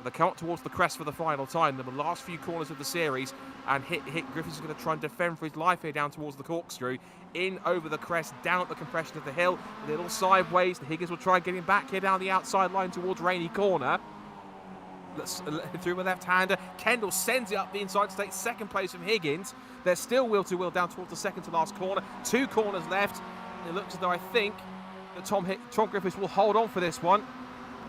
They come up towards the crest for the final time. The last few corners of the series, and Griffiths is going to try and defend for his life here down towards the corkscrew. In over the crest, down at the compression of the hill, a little sideways. The Higgins will try and get him back here down the outside line towards Rainy Corner. Through a left-hander. Kendall sends it up the inside to take 2nd place from Higgins. They're still wheel-to-wheel down towards the 2nd to last corner. 2 corners left. It looks as though I think that Tom Griffiths will hold on for this one.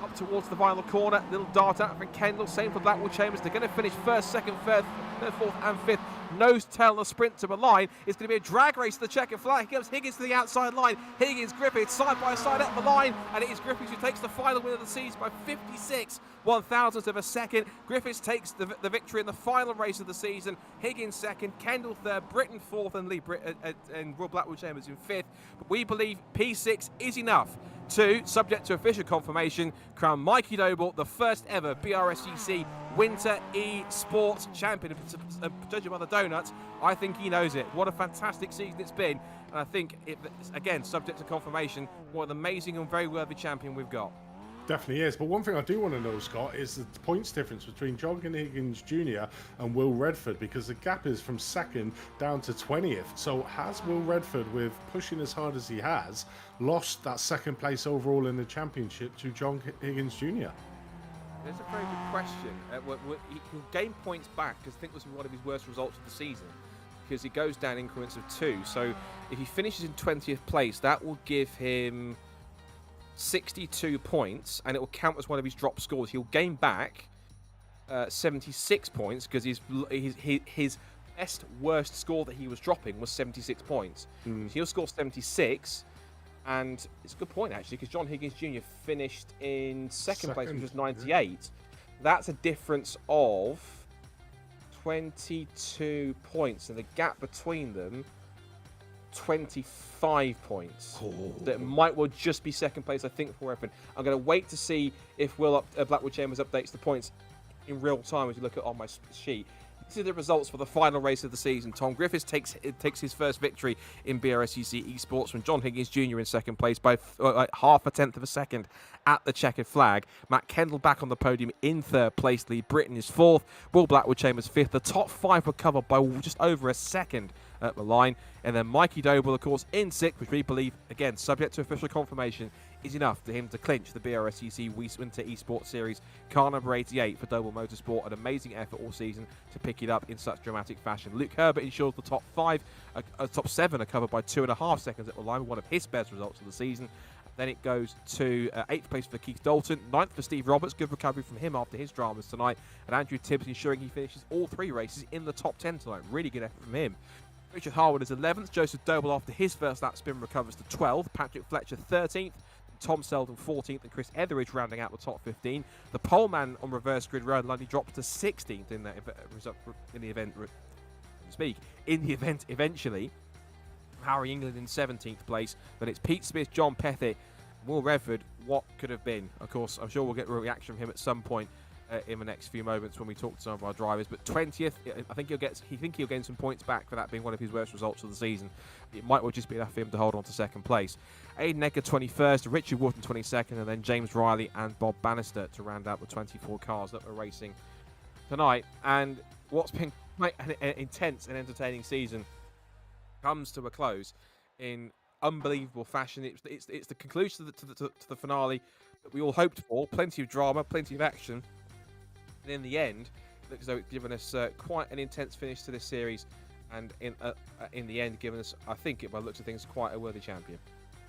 Up towards the final corner, little dart out from Kendall, same for Blackwood Chambers. They're going to finish 1st, 2nd, 3rd, 4th and 5th. Nose tail the sprint to the line. It's going to be a drag race to the checkered flag. Here comes Higgins to the outside line. Higgins, Griffiths side by side at the line, and it is Griffiths who takes the final win of the season by 56 1,000ths of a second. Griffiths takes the victory in the final race of the season. Higgins 2nd, Kendall 3rd, Britton 4th, and Will Blackwood Chambers in 5th. But we believe P6 is enough to, subject to official confirmation, crown Mikey Doble the first ever BRSCC Winter E-Sports Champion. Judging by the donuts, I think he knows it. What a fantastic season it's been. And I think, again, subject to confirmation, what an amazing and very worthy champion we've got.
Definitely is. But one thing I do want to know, Scott, is the points difference between John Higgins Jr. and Will Redford, because the gap is from 2nd down to 20th. So has Will Redford, with pushing as hard as he has, lost that 2nd place overall in the championship to John Higgins Jr.?
That's a very good question. He'll gain points back, because I think this was one of his worst results of the season, because he goes down increments of 2. So if he finishes in 20th place, that will give him 62 points, and it will count as one of his drop scores. He'll gain back 76 points, because his best worst score that he was dropping was 76 points. He'll score 76, and it's a good point actually, because John Higgins Jr. finished in second place, which was 98. That's a difference of 22 points, and the gap between them 25 points. That might well just be second place, I think, for everything. I'm going to wait to see if Blackwood Chambers updates the points in real time as you look at on my sheet. These are the results for the final race of the season. Tom Griffiths takes his first victory in BRSCC Esports from John Higgins Jr. in second place by half a tenth of a second at the checkered flag. Matt Kendall back on the podium in third place. Lee Britton is fourth. Will Blackwood Chambers fifth. The top five were covered by just over a second at the line. And then Mikey Doble, of course, in sixth, which we believe, again, subject to official confirmation, is enough for him to clinch the BRSCC Winter Esports Series car number 88 for Doble Motorsport. An amazing effort all season to pick it up in such dramatic fashion. Luke Herbert ensures the top top seven are covered by 2.5 seconds at the line, one of his best results of the season. Then it goes to 8th place for Keith Dalton, 9th for Steve Roberts, good recovery from him after his dramas tonight, and Andrew Tibbs ensuring he finishes all three races in the top 10 tonight. Really good effort from him. Richard Harwood is 11th, Joseph Doble after his first lap spin recovers to 12th, Patrick Fletcher 13th, Tom Selden 14th, and Chris Etheridge rounding out the top 15. The pole man on reverse grid Rowan Lundy drops to 16th in the event eventually. Harry England in 17th place, but it's Pete Smith, John Pethitt, Will Redford. What could have been? Of course, I'm sure we'll get a reaction from him at some point in the next few moments when we talk to some of our drivers. But 20th, I think he'll gain some points back for that being one of his worst results of the season. It might well just be enough for him to hold on to second place. Aidan Egger 21st, Richard Wharton 22nd, and then James Riley and Bob Bannister to round out the 24 cars that were racing tonight. And what's been quite an intense and entertaining season comes to a close in unbelievable fashion. It's the conclusion to the finale that we all hoped for. Plenty of drama, plenty of action. And in the end, it looks as though it's given us quite an intense finish to this series, and in the end, given us, I think, by the looks of things, quite a worthy champion.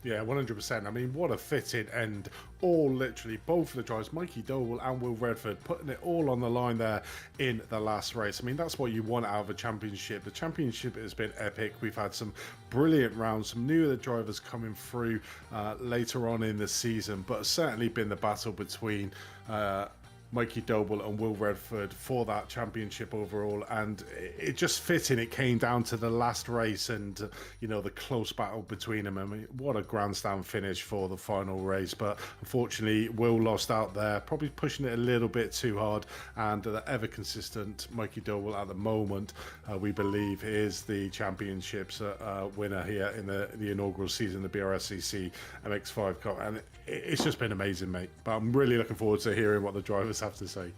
Yeah, 100%. I mean, what a fitting end. All literally, both of the drivers, Mikey Doble and Will Redford, putting it all on the line there in the last race. I mean, that's what you want out of a championship. The championship has been epic. We've had some brilliant rounds, some new drivers coming through later on in the season, but it's certainly been the battle between Mikey Doble and Will Redford for that championship overall, and it just fitting. It came down to the last race and the close battle between them. I mean, what a grandstand finish for the final race, but unfortunately Will lost out there, probably pushing it a little bit too hard, and the ever consistent Mikey Doble at the moment we believe is the championship's winner here in the inaugural season, the BRSCC MX-5 Cup, and it's just been amazing, mate. But I'm really looking forward to hearing what the drivers have to say.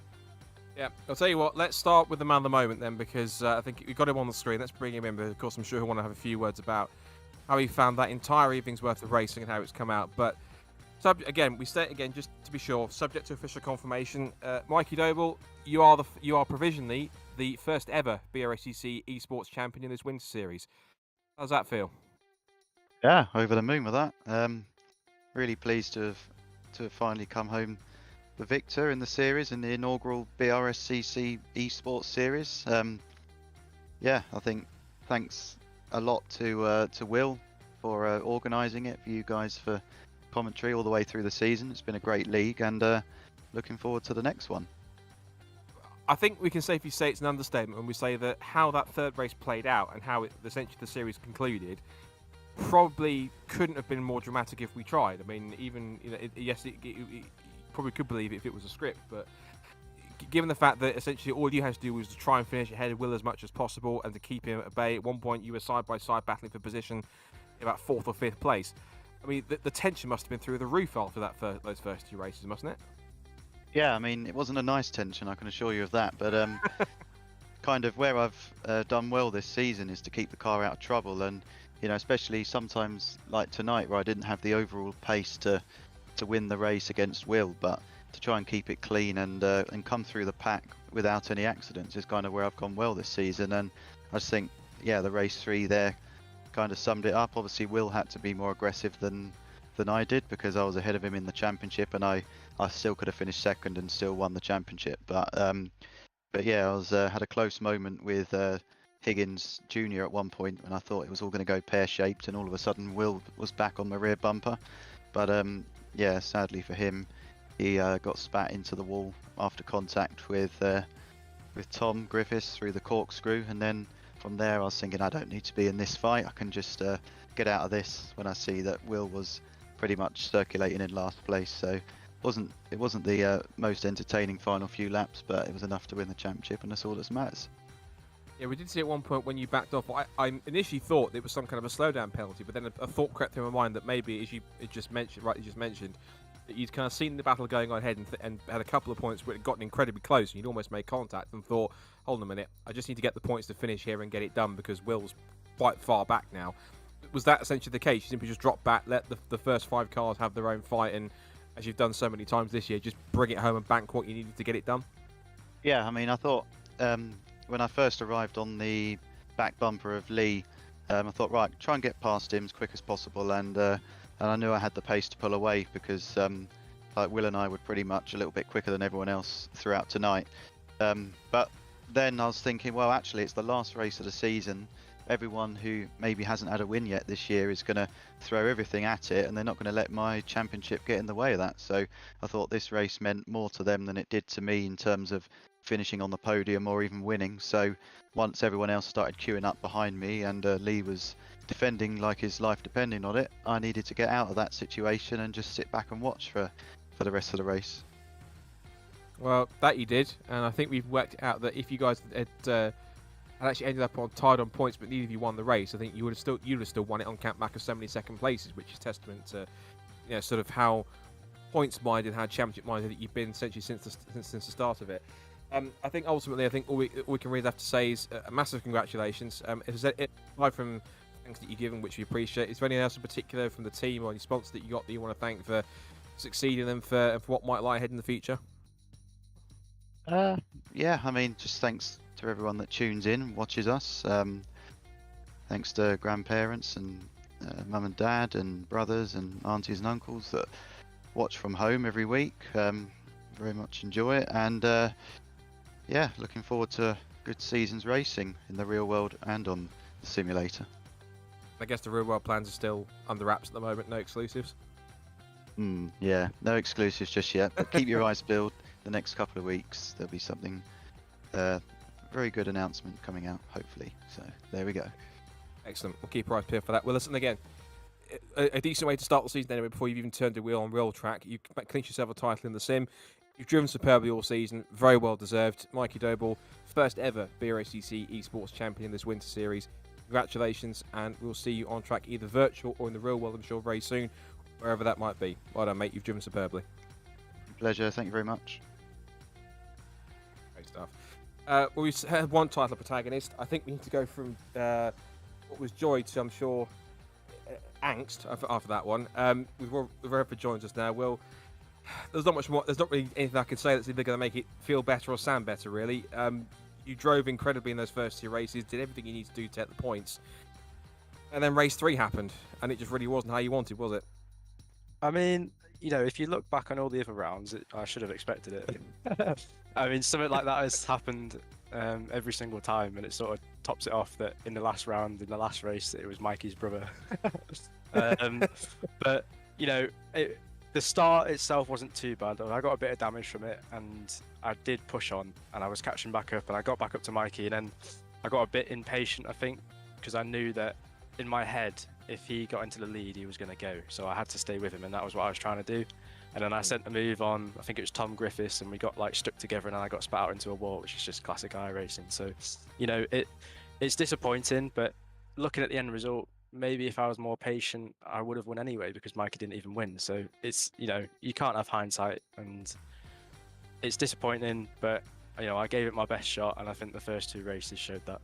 Yeah, I'll tell you what, let's start with the man of the moment then, because I think we've got him on the screen. Let's bring him in, but of course I'm sure he'll want to have a few words about how he found that entire evening's worth of racing and how it's come out. But again, we state again, just to be sure, subject to official confirmation, Mikey Doble, you are provisionally the first ever BRSCC Esports champion in this winter series. How does that feel?
Yeah, over the moon with that. Really pleased to have finally come home the victor in the series, in the inaugural BRSCC Esports Series. Yeah, I think thanks a lot to Will for organising it, for you guys for commentary all the way through the season. It's been a great league, and looking forward to the next one.
I think we can safely say it's an understatement when we say that how that third race played out and how essentially the series concluded probably couldn't have been more dramatic if we tried. I mean, even yes, it probably could believe it if it was a script, but given the fact that essentially all you had to do was to try and finish ahead of Will as much as possible and to keep him at bay. At one point, you were side by side battling for position in about 4th or 5th place. I mean, the tension must have been through the roof after those first two races, mustn't it?
Yeah, I mean, it wasn't a nice tension, I can assure you of that, but kind of where I've done well this season is to keep the car out of trouble, and especially sometimes like tonight where I didn't have the overall pace to win the race against Will, but to try and keep it clean and come through the pack without any accidents is kind of where I've gone well this season. And I just think, yeah, the race 3 there kind of summed it up. Obviously, Will had to be more aggressive than I did because I was ahead of him in the championship, and I still could have finished second and still won the championship. But yeah, I was had a close moment with Higgins Jr. at one point, and I thought it was all going to go pear-shaped, and all of a sudden Will was back on the rear bumper. But yeah, sadly for him, he got spat into the wall after contact with Tom Griffiths through the corkscrew, and then from there I was thinking, I don't need to be in this fight. I can just get out of this when I see that Will was pretty much circulating in last place. So it wasn't the most entertaining final few laps, but it was enough to win the championship, and that's all that matters.
Yeah, we did see at one point when you backed off. I initially thought it was some kind of a slowdown penalty, but then a thought crept through my mind that maybe, as you just mentioned, that you'd kind of seen the battle going on ahead and had a couple of points where it had gotten incredibly close, and you'd almost made contact and thought, hold on a minute, I just need to get the points to finish here and get it done because Will's quite far back now. Was that essentially the case? You simply just drop back, let the first 5 cars have their own fight, and as you've done so many times this year, just bring it home and bank what you needed to get it done?
Yeah, I mean, I thought when I first arrived on the back bumper of Lee, I thought, right, try and get past him as quick as possible, and I knew I had the pace to pull away because like Will and I were pretty much a little bit quicker than everyone else throughout tonight. But then I was thinking, well, actually, it's the last race of the season. Everyone who maybe hasn't had a win yet this year is going to throw everything at it, and they're not going to let my championship get in the way of that. So I thought this race meant more to them than it did to me in terms of finishing on the podium or even winning. So once everyone else started queuing up behind me and Lee was defending like his life depending on it, I needed to get out of that situation and just sit back and watch for the rest of the race.
Well, that you did, and I think we've worked out that if you guys had actually ended up tied on points, but neither of you won the race, I think you'd have still won it on count back of so many second places, which is testament to, you know, sort of how points minded, how championship minded that you've been essentially since the start of it. I think ultimately, all we can really have to say is a massive congratulations. Aside from thanks that you've given, which we appreciate, is there anything else in particular from the team or any sponsors that you got that you want to thank for succeeding them for what might lie ahead in the future?
Yeah, I mean, just thanks to everyone that tunes in, watches us. Thanks to grandparents and mum and dad and brothers and aunties and uncles that watch from home every week. Very much enjoy it, and yeah, looking forward to good seasons racing in the real world and on the simulator.
I guess the real world plans are still under wraps at the moment, no exclusives.
Yeah, no exclusives just yet, but keep your eyes peeled. The next couple of weeks there'll be something very good announcement coming out, hopefully. So there we go.
Excellent. We'll keep our eyes peeled for that. Well, listen, again, a decent way to start the season anyway before you've even turned the wheel on real track. You clinched yourself a title in the sim. You've driven superbly all season. Very well deserved. Mikey Doble, first ever BRSCC esports champion in this winter series. Congratulations, and we'll see you on track either virtual or in the real world, I'm sure, very soon, wherever that might be. Well done, mate. You've driven superbly.
Pleasure. Thank you very much.
Great stuff. Well, we've had one title protagonist. I think we need to go from what was joy to, I'm sure, angst after that one. We've Rutherford joins us now. Well, there's not much more. There's not really anything I can say that's either going to make it feel better or sound better, really. You drove incredibly in those first 2 races, did everything you need to do to get the points, and then race 3 happened, and it just really wasn't how you wanted, was it?
I mean, you know, if you look back on all the other rounds, I should have expected it. I mean, something like that has happened every single time, and it sort of tops it off that in the last round, in the last race, it was Mikey's brother. But, you know, the start itself wasn't too bad. I got a bit of damage from it, and I did push on, and I was catching back up, and I got back up to Mikey, and then I got a bit impatient, I think, because I knew that in my head, if he got into the lead, he was going to go. So I had to stay with him, and that was what I was trying to do. And then I sent the move on, I think it was Tom Griffiths, and we got like stuck together, and then I got spat out into a wall, which is just classic iRacing. So, you know, it's disappointing, but looking at the end result, maybe if I was more patient, I would have won anyway, because Mikey didn't even win. So it's, you know, you can't have hindsight, and it's disappointing, but, you know, I gave it my best shot, and I think the first 2 races showed that.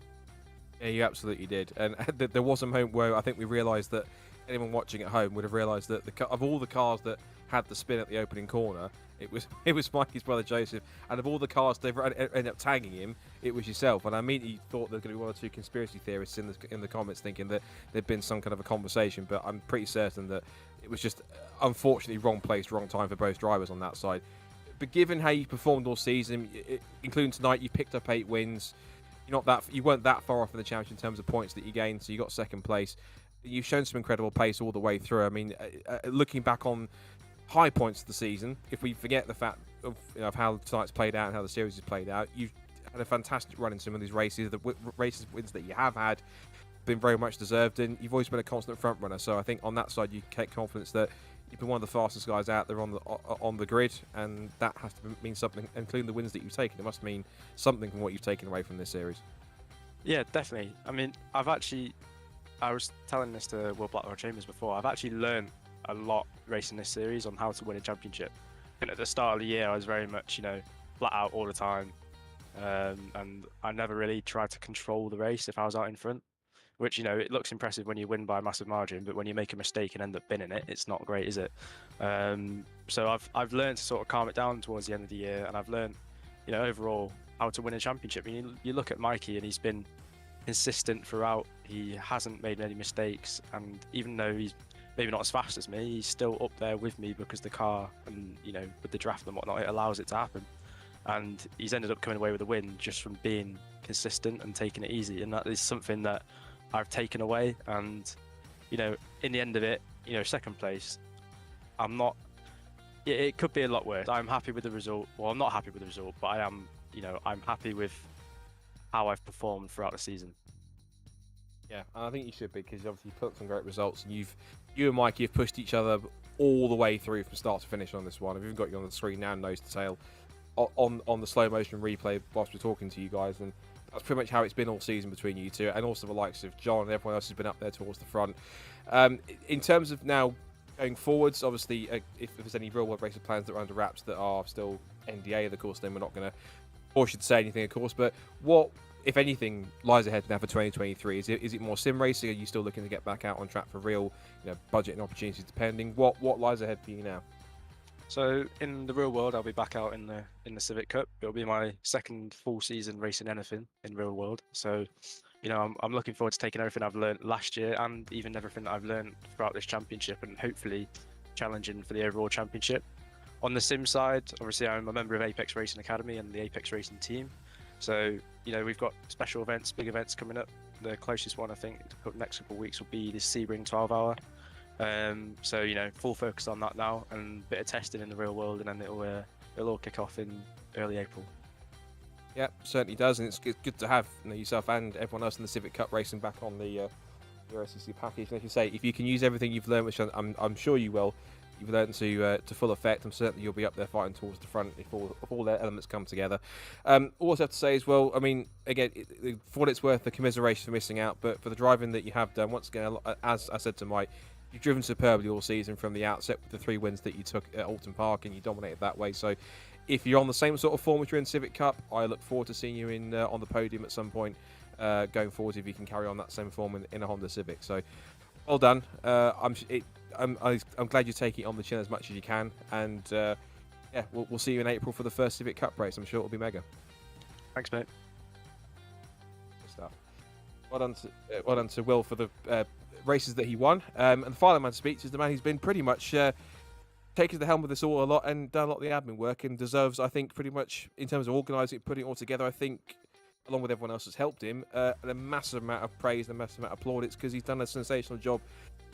Yeah, you absolutely did. And there was a moment where I think we realised that anyone watching at home would have realised that of all the cars that had the spin at the opening corner, it was Mikey's brother Joseph, and of all the cars they've ended up tagging him, it was yourself. And I immediately thought there were going to be 1 or 2 conspiracy theorists in the comments thinking that there'd been some kind of a conversation, but I'm pretty certain that it was just unfortunately wrong place, wrong time for both drivers on that side. But given how you performed all season, including tonight, you picked up 8 wins. you weren't that far off in the championship in terms of points that you gained, so you got second place. You've shown some incredible pace all the way through. I mean, looking back on high points of the season, if we forget the fact of, of how tonight's played out and how the series has played out, you've had a fantastic run in some of these races. The wins that you have had been very much deserved, and you've always been a constant front runner. So I think on that side, you take confidence that you've been one of the fastest guys out there on the grid, and that has to mean something, including the wins that you've taken. It must mean something from what you've taken away from this series.
Yeah, definitely. I mean, I was telling this to Will Blackwell Chambers before. I've actually learned a lot racing this series on how to win a championship. And at the start of the year, I was very much, flat out all the time, and I never really tried to control the race if I was out in front. Which, it looks impressive when you win by a massive margin, but when you make a mistake and end up binning it, it's not great, is it? So I've learned to sort of calm it down towards the end of the year, and I've learned, overall how to win a championship. I mean, you look at Mikey, and he's been consistent throughout. He hasn't made any mistakes, and even though he's maybe not as fast as me, he's still up there with me because the car and with the draft and whatnot, it allows it to happen. And he's ended up coming away with a win just from being consistent and taking it easy, and that is something that I've taken away. And in the end of it, second place, I'm not. It could be a lot worse. I'm happy with the result. Well, I'm not happy with the result, but I am. I'm happy with how I've performed throughout the season.
Yeah, and I think you should be, because obviously you've put some great results, and you and Mikey have pushed each other all the way through from start to finish on this one. I've even got you on the screen now, nose to tail, on the slow motion replay whilst we're talking to you guys, and that's pretty much how it's been all season between you two, and also the likes of John and everyone else has been up there towards the front. In terms of now going forwards, obviously, if there's any real world racing plans that are under wraps that are still NDA, of course, then we're not going to force you to say anything, of course. But what, if anything, lies ahead now for 2023? Is it more sim racing? Are you still looking to get back out on track for real, budget and opportunities depending? What lies ahead for you now?
So in the real world, I'll be back out in the Civic Cup. It'll be my second full season racing anything in real world. So, I'm looking forward to taking everything I've learned last year and even everything that I've learned throughout this championship, and hopefully challenging for the overall championship. On the sim side, obviously I'm a member of Apex Racing Academy and the Apex Racing team. So, we've got special events, big events coming up. The closest one, I think, the next couple of weeks will be the Sebring 12-hour. So, full focus on that now, and a bit of testing in the real world, and then it'll all kick off in early April.
Yeah, certainly does, and it's good to have yourself and everyone else in the Civic Cup racing back on the BRSCC package. And like you say, if you can use everything you've learned, which I'm sure you will, you've learned to full effect, I'm certain you'll be up there fighting towards the front if all their elements come together. Also have to say as well, I mean, again, for what it's worth, the commiseration for missing out, but for the driving that you have done, once again, as I said to Mike, you've driven superbly all season from the outset with the 3 wins that you took at Alton Park, and you dominated that way. So if you're on the same sort of form as you're in Civic Cup, I look forward to seeing you in on the podium at some point going forward, if you can carry on that same form in a Honda Civic. So well done. I'm glad you're taking it on the chin as much as you can, and yeah, we'll see you in April for the first Civic Cup race. I'm sure it'll be mega.
Thanks, mate.
Good stuff. Well done to Will for the races that he won. And the final man to speak is the man who's been pretty much taken the helm of this all a lot and done a lot of the admin work, and deserves, I think, pretty much in terms of organising it, putting it all together, I think, along with everyone else that's helped him, a massive amount of praise and a massive amount of plaudits, because he's done a sensational job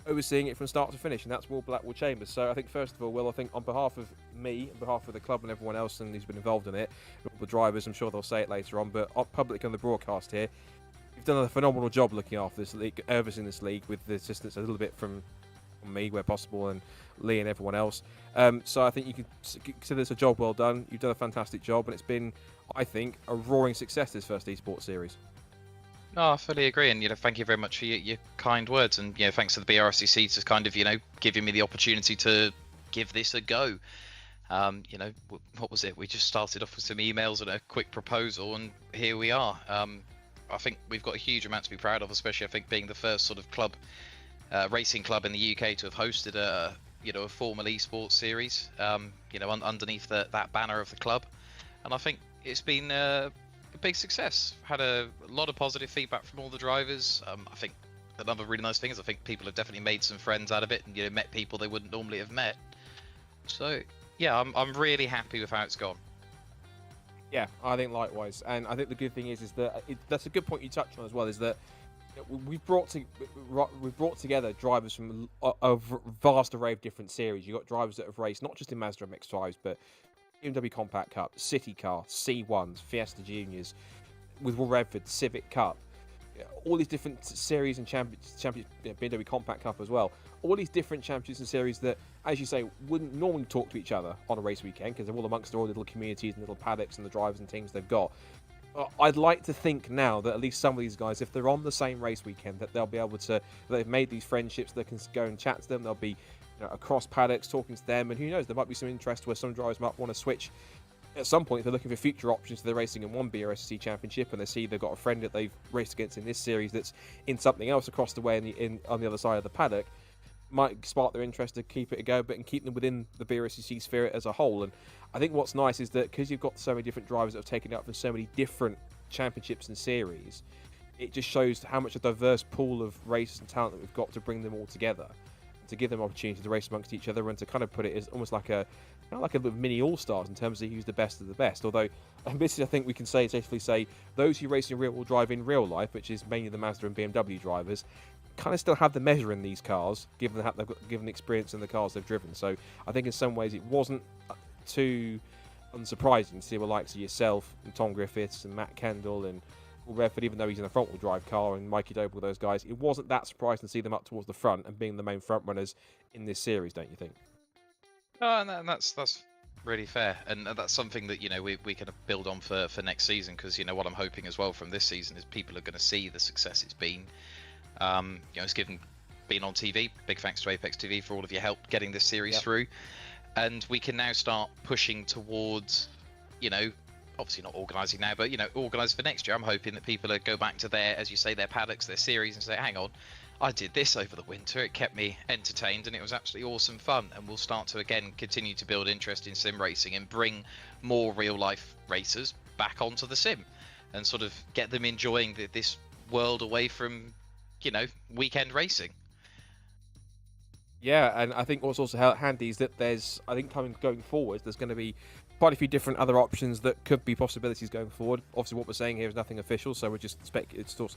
overseeing it from start to finish, and that's Will Blackwell Chambers. So I think, first of all, Will, I think on behalf of me, on behalf of the club and everyone else and who's been involved in it, all the drivers, I'm sure they'll say it later on, but public on the broadcast here, you've done a phenomenal job looking after this league, overseeing this league, with the assistance a little bit from me where possible, and Lee and everyone else. So I think you can consider this a job well done. You've done a fantastic job, and it's been, I think, a roaring success, this first esports series.
No, I fully agree, and thank you very much for your kind words, and thanks to the BRSCC to kind of giving me the opportunity to give this a go. What was it? We just started off with some emails and a quick proposal, and here we are. I think we've got a huge amount to be proud of, especially I think being the first sort of club, racing club in the UK to have hosted a formal esports series, underneath that banner of the club, and I think it's been a big success. Had a lot of positive feedback from all the drivers. I think another really nice thing is I think people have definitely made some friends out of it, and met people they wouldn't normally have met. So yeah, I'm really happy with how it's gone.
Yeah, I think likewise, and I think the good thing is that that's a good point you touched on as well. Is that we've brought together drivers from a vast array of different series. You've got drivers that have raced not just in Mazda MX-5s, but BMW Compact Cup, City Car, C1s, Fiesta Juniors, with Will Redford, Civic Cup, all these different series and champions, BMW Compact Cup as well. All these different champions and series that, as you say, wouldn't normally talk to each other on a race weekend because they're all amongst their own little communities and little paddocks and the drivers and teams they've got. I'd like to think now that at least some of these guys, if they're on the same race weekend, that they'll be able to, they've made these friendships, they can go and chat to them, they'll be across paddocks talking to them, and who knows, there might be some interest where some drivers might want to switch at some point if they're looking for future options. They're racing in one BRSCC championship and they see they've got a friend that they've raced against in this series that's in something else across the way on the other side of the paddock, might spark their interest to keep it a go, but and keep them within the BRSCC sphere as a whole. And I think what's nice is that because you've got so many different drivers that have taken it up from so many different championships and series, it just shows how much a diverse pool of races and talent that we've got to bring them all together, to give them opportunity to race amongst each other and to kind of put it as almost like a little mini all-stars in terms of who's the best of the best. Although, and this is, I think we can safely say, those who race in real-world drive in real life, which is mainly the Mazda and BMW drivers, kind of still have the measure in these cars, given that they've got given experience in the cars they've driven. So I think in some ways it wasn't too unsurprising to see the likes of yourself and Tom Griffiths and Matt Kendall and Will Redford, even though he's in a front-wheel drive car, and Mikey Doble, those guys. It wasn't that surprising to see them up towards the front and being the main front runners in this series, don't you think?
Oh, and that's really fair, and that's something that we can build on for next season, because what I'm hoping as well from this season is people are going to see the success it's been. It's been on TV. Big thanks to Apex TV for all of your help getting this series through, and we can now start pushing towards, obviously not organising now, but organise for next year. I'm hoping that people go back to their, as you say, their paddocks, their series, and say, hang on, I did this over the winter, it kept me entertained and it was actually awesome fun. And we'll start to again continue to build interest in sim racing and bring more real life racers back onto the sim and sort of get them enjoying this world away from weekend racing.
Yeah, and I think what's also handy is that there's, I think going forward, there's going to be quite a few different other options that could be possibilities going forward. Obviously, what we're saying here is nothing official, so we're just it's still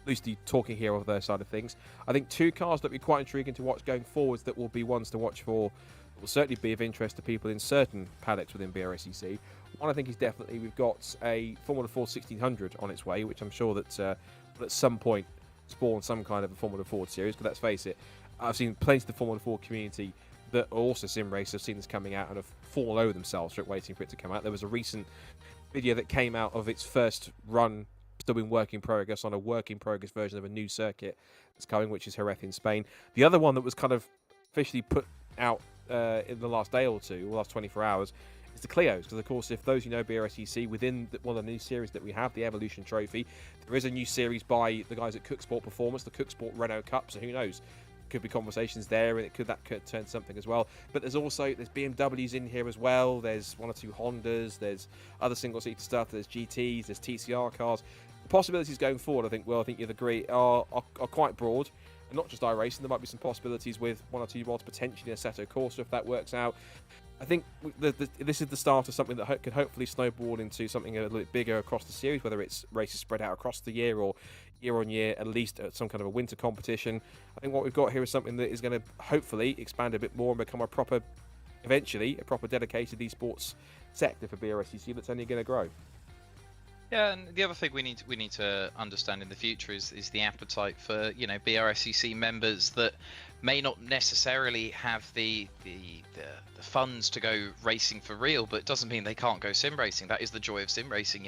loosely talking here of their side of things. I think two cars that will be quite intriguing to watch going forwards, that will be ones to watch for, will certainly be of interest to people in certain paddocks within BRSCC. One, I think, is definitely we've got a Formula 4 1600 on its way, which I'm sure that will at some point spawn some kind of a Formula 4 series, because let's face it, I've seen plenty of the Formula 4 community that are also sim racers have seen this coming out and have fallen over themselves waiting for it to come out. There was a recent video that came out of its first run, still in work in progress, on a work in progress version of a new circuit that's coming, which is Jerez in Spain. The other one that was kind of officially put out in the last day or two, or last 24 hours, is the Clios. Because, of course, if those who know BRSCC, within one of the new series that we have, the Evolution Trophy, there is a new series by the guys at Cook Sport Performance, the Cook Sport Renault Cup, so who knows? Could be conversations there, and that could turn something as well. But there's BMWs in here as well. There's one or two Hondas. There's other single-seater stuff. There's GTs. There's TCR cars. The possibilities going forward, I think you'd agree, are quite broad, and not just iRacing. There might be some possibilities with one or two mods, potentially a Assetto Corsa if that works out. I think this is the start of something that could hopefully snowball into something a little bit bigger across the series, whether it's races spread out across the year or year on year, at least at some kind of a winter competition. I think what we've got here is something that is going to hopefully expand a bit more and become eventually a proper dedicated esports sector for BRSCC that's only going to grow.
Yeah, and the other thing we need to understand in the future is the appetite for BRSCC members that may not necessarily have the funds to go racing for real, but it doesn't mean they can't go sim racing. That is the joy of sim racing.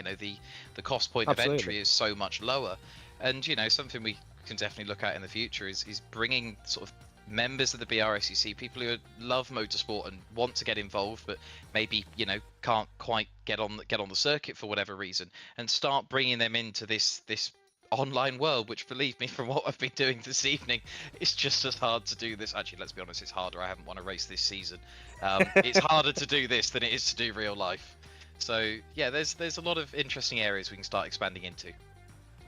The cost point
Absolutely.
of entry is so much lower, and something we can definitely look at in the future is bringing sort of members of the BRSCC, people who love motorsport and want to get involved, but maybe can't quite get on the circuit for whatever reason, and start bringing them into this online world, which, believe me, from what I've been doing this evening, it's just as hard to do this. Actually, let's be honest, it's harder. I haven't won a race this season. It's harder to do this than it is to do real life. So yeah, there's a lot of interesting areas we can start expanding into.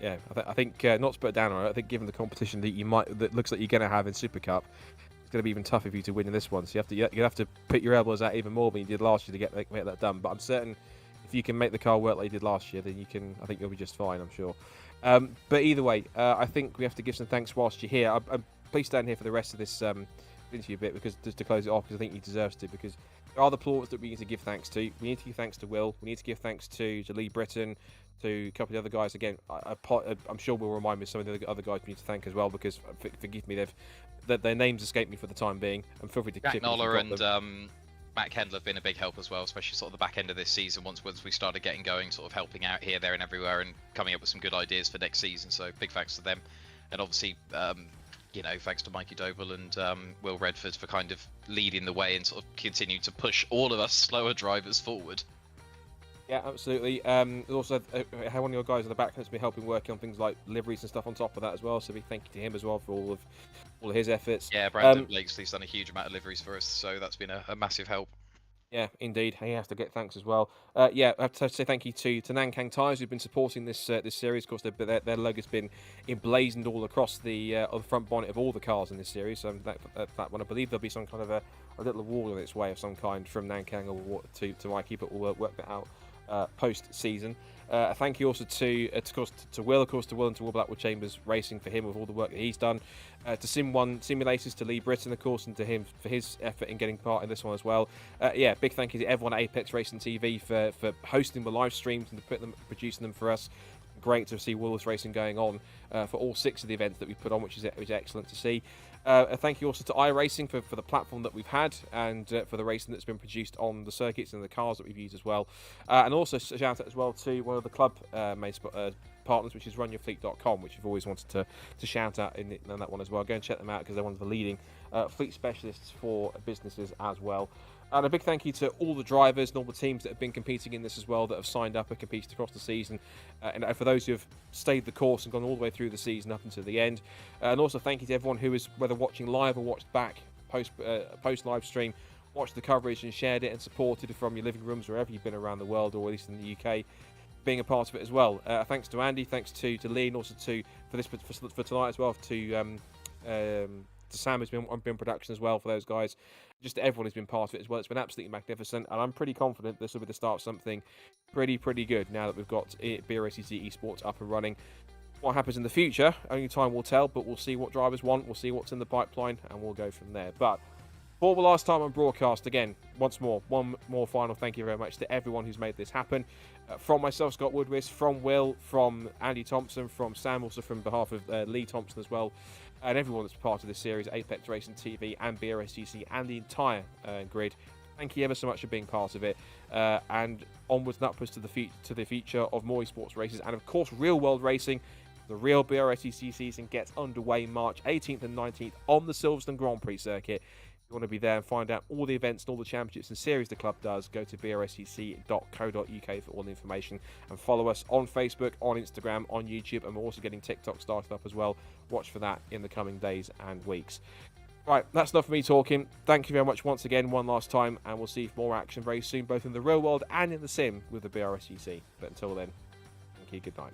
Yeah, I think not to put it down on it, I think given the competition that looks like you're going to have in Super Cup, it's going to be even tougher for you to win in this one. So you have to put your elbows out even more than you did last year to get that done. But I'm certain if you can make the car work like you did last year, then I think you'll be just fine, I'm sure. But either way, I think we have to give some thanks whilst you're here. Please stand here for the rest of this interview bit, because just to close it off, because I think he deserves to, because there are the players that we need to give thanks to. We need to give thanks to Will. We need to give thanks to Lee Britton, to a couple of the other guys. Again, I'm sure we'll remind me of some of the other guys we need to thank as well, because forgive me, their names escape me for the time being. And feel free to
Jack Noller and Matt Kendall have been a big help as well, especially sort of the back end of this season. Once we started getting going, sort of helping out here, there, and everywhere, and coming up with some good ideas for next season. So big thanks to them, and obviously, thanks to Mikey Doble and Will Redford for kind of leading the way and sort of continue to push all of us slower drivers forward.
Yeah, absolutely. Also, had one of your guys in the back has been helping working on things like liveries and stuff on top of that as well. So big thank you to him as well for all of his efforts.
Yeah, Brandon Blakesley's done a huge amount of liveries for us, so that's been a massive help.
Yeah, indeed. He has to get thanks as well. I have to say thank you to Nankang Tyres, who've been supporting this series. Of course, their logo's been emblazoned all across the front bonnet of all the cars in this series. So that one, I believe there'll be some kind of a little wall in its way of some kind from Nankang or to Mikey, but we'll work that out post-season. Thank you also to Will, of course, to Will and to Will Blackwood Chambers Racing for him with all the work that he's done. To Sim1 Simulators, to Lee Britton, of course, and to him for his effort in getting part in this one as well. Big thank you to everyone at Apex Racing TV for hosting the live streams and producing them for us. Great to see Woolworths Racing going on for all 6 of the events that we put on, which is excellent to see. Thank you also to iRacing for the platform that we've had, and for the racing that's been produced on the circuits and the cars that we've used as well. And also shout out as well to one of the club partners, which is runyourfleet.com, which we've always wanted to shout out in that one as well. Go and check them out, because they're one of the leading fleet specialists for businesses as well. And a big thank you to all the drivers and all the teams that have been competing in this as well, that have signed up and competed across the season. And for those who have stayed the course and gone all the way through the season up until the end. And also thank you to everyone who is, whether watching live or watched back post live stream, watched the coverage and shared it and supported it from your living rooms, wherever you've been around the world, or at least in the UK, being a part of it as well. Thanks to Andy, thanks to Lee, and also for tonight as well, to Sam, who's been on production as well, for those guys. Just everyone who's been part of it as well. It's been absolutely magnificent, and I'm pretty confident this will be the start of something pretty good now that we've got BRSCC Esports up and running. What happens in the future, only time will tell, but we'll see what drivers want, we'll see what's in the pipeline, and we'll go from there. But for the last time on broadcast, again, once more, one more final thank you very much to everyone who's made this happen. From myself, Scott Woodwis, from Will, from Andy Thompson, from Sam, also from behalf of Lee Thompson as well, and everyone that's part of this series, Apex Racing TV and BRSCC and the entire grid. Thank you ever so much for being part of it, and onwards and upwards to the future of more esports races, and of course real world racing. The real BRSCC season gets underway March 18th and 19th on the Silverstone Grand Prix circuit. If you want to be there and find out all the events and all the championships and series the club does, go to brscc.co.uk for all the information, and follow us on Facebook, on Instagram, on YouTube, and we're also getting TikTok started up as well. Watch for that in the coming days and weeks. Right, that's enough for me talking. Thank you very much once again, one last time, and we'll see more action very soon, both in the real world and in the sim with the BRSCC. But until then, thank you, good night.